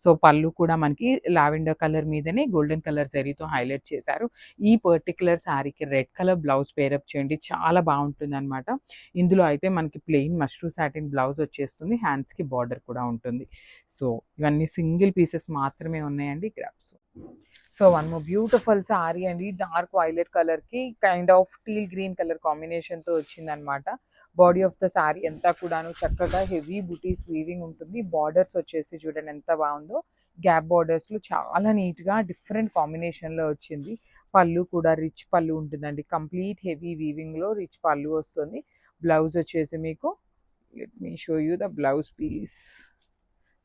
సో పళ్ళు కూడా మనకి లావెండర్ కలర్ మీదనే గోల్డెన్ కలర్ జరీతో హైలైట్ చేశారు. ఈ పర్టికులర్ శారీకి రెడ్ కలర్ బ్లౌజ్ పేరప్ చేయండి, చాలా బాగుంటుంది అనమాట. ఇందులో అయితే మనకి ప్లెయిన్ మష్రూ సాటిన్ బ్లౌజ్ వచ్చేస్తుంది, హ్యాండ్స్కి బార్డర్ కూడా ఉంటుంది. సో ఇవన్నీ సింగిల్ పీసెస్ మాత్రమే ఉన్నాయండి, grasp. So one more beautiful sorry అండి, డార్క్ వైలెట్ కలర్ కి kind of teal green colour combination తో వచ్చిందనమాట. బాడీ ఆఫ్ ద సారీ అంతా కూడాను చక్కగా హెవీ బుటీస్ వీవింగ్ ఉంటుంది. బార్డర్స్ వచ్చేసి చూడండి ఎంత బాగుందో, గ్యాప్ బార్డర్స్ లో చాలా నీట్ గా డిఫరెంట్ కాంబినేషన్ లో వచ్చింది. పళ్ళు కూడా రిచ్ పళ్ళు ఉంటుందండి, కంప్లీట్ హెవీ వీవింగ్ లో రిచ్ పళ్ళు వస్తుంది. బ్లౌజ్ వచ్చేసి మీకు, let me show you the blouse piece.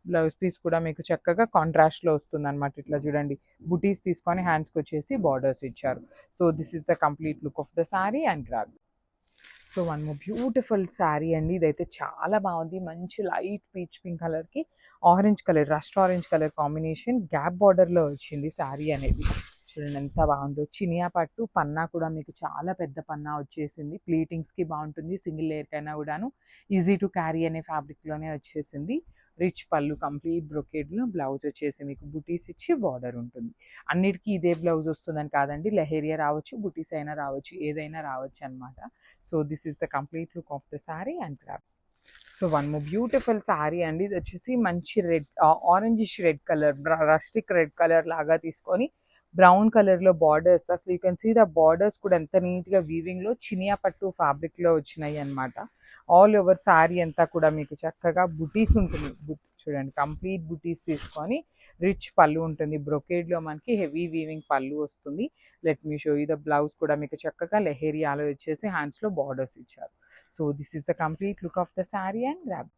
Blouse piece కూడా మీకు చక్కగా కాంట్రాస్ట్లో వస్తుంది అనమాట. ఇట్లా చూడండి బుటీస్ తీసుకొని హ్యాండ్స్కి వచ్చేసి బార్డర్స్ ఇచ్చారు. So this is the complete look of the sari and grab. So one more beautiful sari అండి, ఇదైతే చాలా బాగుంది. మంచి లైట్ పీచ్ పింక్ కలర్కి orange colour, rust orange colour combination, gap బార్డర్లో వచ్చింది శారీ అనేది. చూడండి ఎంత బాగుందో. చినియా పట్టు, పన్నా కూడా మీకు చాలా పెద్ద పన్నా వచ్చేసింది. ప్లీటింగ్స్కి బాగుంటుంది, సింగిల్ లేయర్ కైనా కూడాను ఈజీ టు క్యారీ అనే ఫ్యాబ్రిక్లోనే వచ్చేసింది. రిచ్ పళ్ళు కంప్లీట్ బ్రొకేడ్లో, బ్లౌజ్ వచ్చేసి మీకు బుటీస్ ఇచ్చి బార్డర్ ఉంటుంది. అన్నిటికీ ఇదే బ్లౌజ్ వస్తుందని కాదండి, లెహేరియా రావచ్చు, బుటీస్ అయినా రావచ్చు, ఏదైనా రావచ్చు అనమాట. So this is the complete look of the sari and grab. So one more beautiful sari అండి. ఇది వచ్చేసి మంచి red, orangish red colour, rustic red colour లాగా తీసుకొని బ్రౌన్ కలర్లో బార్డర్స్, అసలు you can see the borders కూడా ఎంత నీట్గా వీవింగ్లో చినియా పట్టు ఫ్యాబ్రిక్లో వచ్చినాయి అనమాట. ఆల్ ఓవర్ శారీ అంతా కూడా మీకు చక్కగా బుటీస్ ఉంటుంది. చూడండి కంప్లీట్ బుటీస్ తీసుకొని రిచ్ పళ్ళు ఉంటుంది. బ్రొకేడ్లో మనకి హెవీ వీవింగ్ పళ్ళు వస్తుంది. Let me show you the blouse కూడా మీకు చక్కగా లెహేరియాలో వచ్చేసి హ్యాండ్స్లో బార్డర్స్ ఇచ్చారు. So this is the complete look of the sari and grab.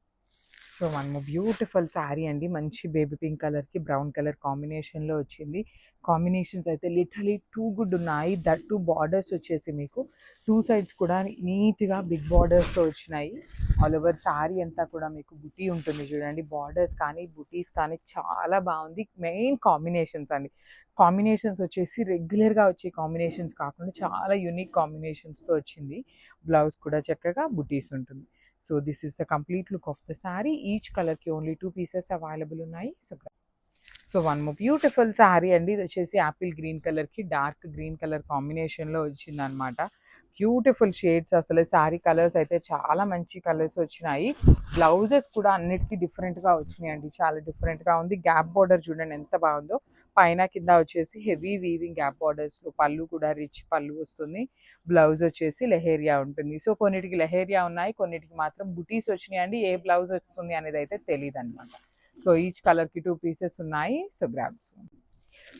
So one more beautiful sari అండి. మంచి బేబీ పింక్ కలర్కి బ్రౌన్ కలర్ కాంబినేషన్లో వచ్చింది. కాంబినేషన్స్ అయితే లిటరలీ టూ గుడ్ ఉన్నాయి. దట్ టూ బార్డర్స్ వచ్చేసి మీకు టూ సైడ్స్ కూడా నీట్గా బిగ్ బార్డర్స్తో వచ్చినాయి. ఆల్ ఓవర్ శారీ అంతా కూడా మీకు బుటీ ఉంటుంది. చూడండి బార్డర్స్ కానీ బుటీస్ కానీ చాలా బాగుంది. మెయిన్ కాంబినేషన్స్ అండి. కాంబినేషన్స్ వచ్చేసి రెగ్యులర్గా వచ్చే కాంబినేషన్స్ కాకుండా చాలా యూనిక్ కాంబినేషన్స్తో వచ్చింది. బ్లౌజ్ కూడా చక్కగా బుటీస్ ఉంటుంది. So this is the complete look of the sari. Each కలర్కి ఓన్లీ 2 పీసెస్ అవైలబుల్ ఉన్నాయి. So one more beautiful sari అండి. ఇది వచ్చేసి యాపిల్ గ్రీన్ కలర్కి డార్క్ గ్రీన్ కలర్ కాంబినేషన్లో వచ్చింది అనమాట. బ్యూటిఫుల్ షేడ్స్, అసలు శారీ కలర్స్ అయితే చాలా మంచి కలర్స్ వచ్చినాయి. బ్లౌజెస్ కూడా అన్నిటికీ డిఫరెంట్గా వచ్చినాయండి. చాలా డిఫరెంట్గా ఉంది. గ్యాప్ బార్డర్ చూడండి ఎంత బాగుందో. పైన కింద వచ్చేసి హెవీ వీవింగ్ గ్యాప్ బార్డర్స్లో, పళ్ళు కూడా రిచ్ పళ్ళు వస్తుంది. బ్లౌజ్ వచ్చేసి లెహేరియా ఉంటుంది. సో కొన్నిటికి లెహేరియా ఉన్నాయి, కొన్నిటికి మాత్రం బుటీస్ వచ్చినాయండి. ఏ బ్లౌజ్ వస్తుంది అనేది అయితే తెలియదు అనమాట. సో ఈచ్ కలర్కి 2 పీసెస్ ఉన్నాయి. So grabs.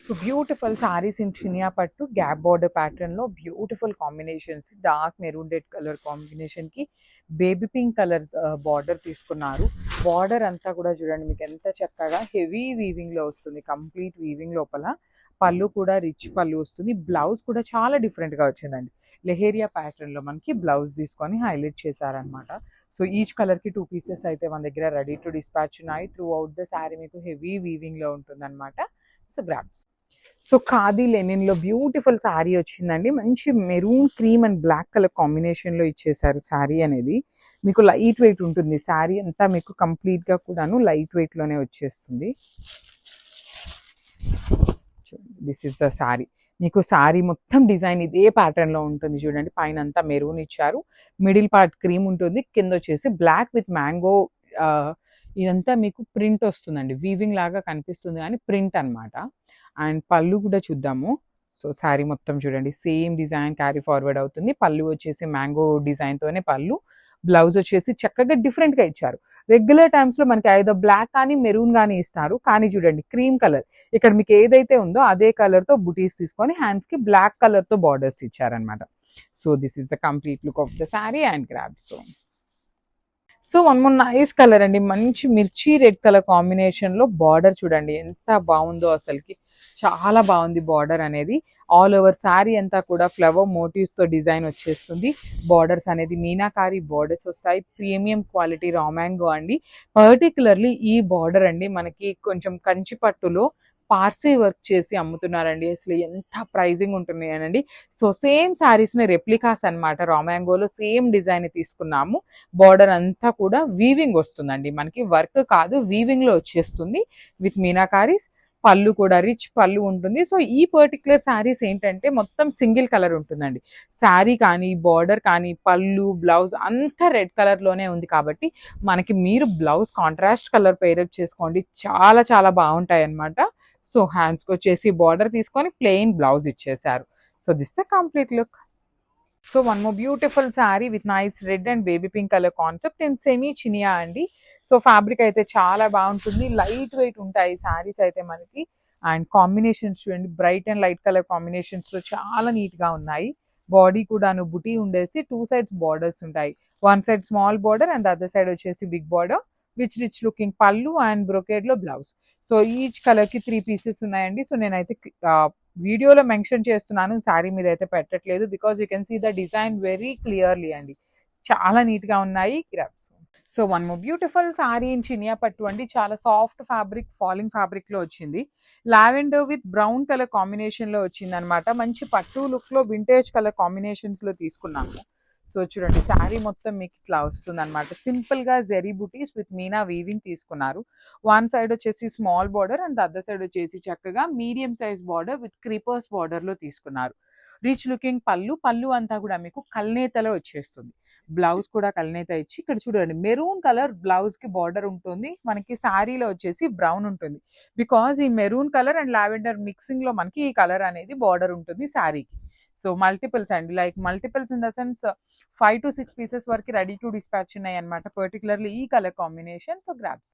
So beautiful sarees in Chiniya పట్టు గ్యాప్ బార్డర్ ప్యాటర్న్లో beautiful combinations. Dark maroon red colour కాంబినేషన్కి బేబీ పింక్ కలర్ బార్డర్ తీసుకున్నారు. బార్డర్ అంతా కూడా చూడండి మీకు ఎంత చక్కగా హెవీ వీవింగ్లో వస్తుంది. కంప్లీట్ వీవింగ్ లోపల పళ్ళు కూడా రిచ్ పళ్ళు వస్తుంది. బ్లౌజ్ కూడా చాలా డిఫరెంట్గా వచ్చిందండి. లెహేరియా ప్యాటర్న్లో మనకి బ్లౌజ్ తీసుకొని హైలైట్ చేశారనమాట. సో ఈచ్ కలర్కి 2 పీసెస్ అయితే మన దగ్గర రెడీ టు డిస్పాచ్ ఉన్నాయి. త్రూ అవుట్ ద శారీ మీకు హెవీ వీవింగ్లో ఉంటుందన్నమాట. So grabs. సో ఖాదీ లెనిన్లో బ్యూటిఫుల్ శారీ వచ్చిందండి. మంచి maroon cream and black colour కాంబినేషన్లో ఇచ్చేసారు. శారీ అనేది మీకు లైట్ వెయిట్ ఉంటుంది. శారీ అంతా మీకు కంప్లీట్గా కూడాను లైట్ వెయిట్లోనే వచ్చేస్తుంది. This is the saree. మీకు శారీ మొత్తం డిజైన్ ఇదే ప్యాటర్న్లో ఉంటుంది. చూడండి పైన అంతా మెరూన్ ఇచ్చారు, మిడిల్ పార్ట్ క్రీమ్ ఉంటుంది, కింద వచ్చేసి బ్లాక్ విత్ మ్యాంగో. ఇదంతా మీకు ప్రింట్ వస్తుందండి, వీవింగ్ లాగా కనిపిస్తుంది కానీ ప్రింట్ అనమాట. అండ్ పళ్ళు కూడా చూద్దాము. సో శారీ మొత్తం చూడండి సేమ్ డిజైన్ క్యారీ ఫార్వర్డ్ అవుతుంది. పళ్ళు వచ్చేసి మ్యాంగో డిజైన్తోనే పళ్ళు. బ్లౌజ్ వచ్చేసి చక్కగా డిఫరెంట్గా ఇచ్చారు. రెగ్యులర్ టైమ్స్లో మనకి ఐదో బ్లాక్ కానీ మెరూన్ కానీ ఇస్తారు, కానీ చూడండి క్రీమ్ కలర్ ఇక్కడ మీకు ఏదైతే ఉందో అదే కలర్తో బుటీస్ తీసుకొని హ్యాండ్స్కి బ్లాక్ కలర్తో బార్డర్స్ ఇచ్చారనమాట. So this is the complete look of the sari and grab. So one more nice colour అండి. మంచి మిర్చి రెడ్ కలర్ కాంబినేషన్లో బార్డర్ చూడండి ఎంత బాగుందో. అసలుకి చాలా బాగుంది బార్డర్ అనేది. ఆల్ ఓవర్ శారీ అంతా కూడా ఫ్లవర్ మోటివ్స్తో డిజైన్ వచ్చేస్తుంది. బార్డర్స్ అనేది మీనాకారి బార్డర్స్ వస్తాయి. ప్రీమియం క్వాలిటీ రా మ్యాంగో అండి. పర్టికులర్లీ ఈ బార్డర్ అండి మనకి కొంచెం కంచి పట్టులో పార్సీ వర్క్ చేసి అమ్ముతున్నారండి. అసలు ఎంత ప్రైజింగ్ ఉంటున్నాయనండి. సో సేమ్ శారీస్ని రెప్లికాస్ అనమాట. రా మ్యాంగోలో సేమ్ డిజైన్ తీసుకున్నాము. బార్డర్ అంతా కూడా వీవింగ్ వస్తుందండి మనకి, వర్క్ కాదు వీవింగ్లో వచ్చేస్తుంది విత్ మీనాకారీస్. పళ్ళు కూడా రిచ్ పళ్ళు ఉంటుంది. సో ఈ పర్టికులర్ శారీస్ ఏంటంటే మొత్తం సింగిల్ కలర్ ఉంటుందండి. శారీ కానీ బార్డర్ కానీ పళ్ళు బ్లౌజ్ అంతా రెడ్ కలర్లోనే ఉంది కాబట్టి మనకి మీరు బ్లౌజ్ కాంట్రాస్ట్ కలర్ పేరప్ చేసుకోండి, చాలా చాలా బాగుంటాయి అన్నమాట. సో హ్యాండ్స్కి వచ్చేసి బార్డర్ తీసుకొని ప్లెయిన్ బ్లౌజ్ ఇచ్చేసారు. So this the complete look. So one more beautiful saree with nice red and baby pink colour concept and semi Chiniya అండి. సో ఫ్యాబ్రిక్ అయితే చాలా బాగుంటుంది, లైట్ వెయిట్ ఉంటాయి శారీస్ అయితే మనకి. అండ్ కాంబినేషన్స్ చూడండి బ్రైట్ అండ్ లైట్ కలర్ కాంబినేషన్స్లో చాలా నీట్గా ఉన్నాయి. బాడీ కూడాను బుటీ ఉండేసి 2 సైడ్స్ బార్డర్స్ ఉంటాయి. One side small border and other side వచ్చేసి big border which rich looking pallu and బ్రొకేడ్లో బ్లౌజ్. సో ఈచ్ కలర్కి 3 పీసెస్ ఉన్నాయండి. సో నేనైతే వీడియోలో మెన్షన్ చేస్తున్నాను, శారీ మీద అయితే పెట్టట్లేదు because you can see the design very clearly అండి. చాలా నీట్గా ఉన్నాయి grabs. So one more beautiful sari in Chiniya పట్టు అండి. చాలా సాఫ్ట్ ఫ్యాబ్రిక్, ఫాలింగ్ ఫ్యాబ్రిక్లో వచ్చింది. లావెండర్ విత్ బ్రౌన్ కలర్ కాంబినేషన్లో వచ్చింది అనమాట. మంచి పట్టు లుక్లో వింటేజ్ కలర్ కాంబినేషన్స్లో తీసుకున్నాము. సో చూడండి శారీ మొత్తం మీకు ఇట్లా వస్తుంది అనమాట. సింపుల్గా జెరీ బుటీస్ విత్ మీనా వీవింగ్ తీసుకున్నారు. వన్ సైడ్ వచ్చేసి small border and other side వచ్చేసి చక్కగా medium size border with creepers బార్డర్లో తీసుకున్నారు. రిచ్ లుకింగ్ పళ్ళు అంతా కూడా మీకు కల్నేతలో వచ్చేస్తుంది. బ్లౌజ్ కూడా కల్నేత ఇచ్చి ఇక్కడ చూడండి మెరూన్ కలర్ బ్లౌజ్ కి బార్డర్ ఉంటుంది. మనకి శారీలో వచ్చేసి బ్రౌన్ ఉంటుంది. బికాజ్ ఈ maroon colour and lavender mixing లో మనకి ఈ కలర్ అనేది బార్డర్ ఉంటుంది శారీకి. సో మల్టిపుల్స్ అండి, like multiples in the sense 5 to 6 pieces వరకు రెడీ టు డిస్పాచ్ ఉన్నాయి అనమాట, పర్టికులర్లీ ఈ కలర్ కాంబినేషన్. So grabs.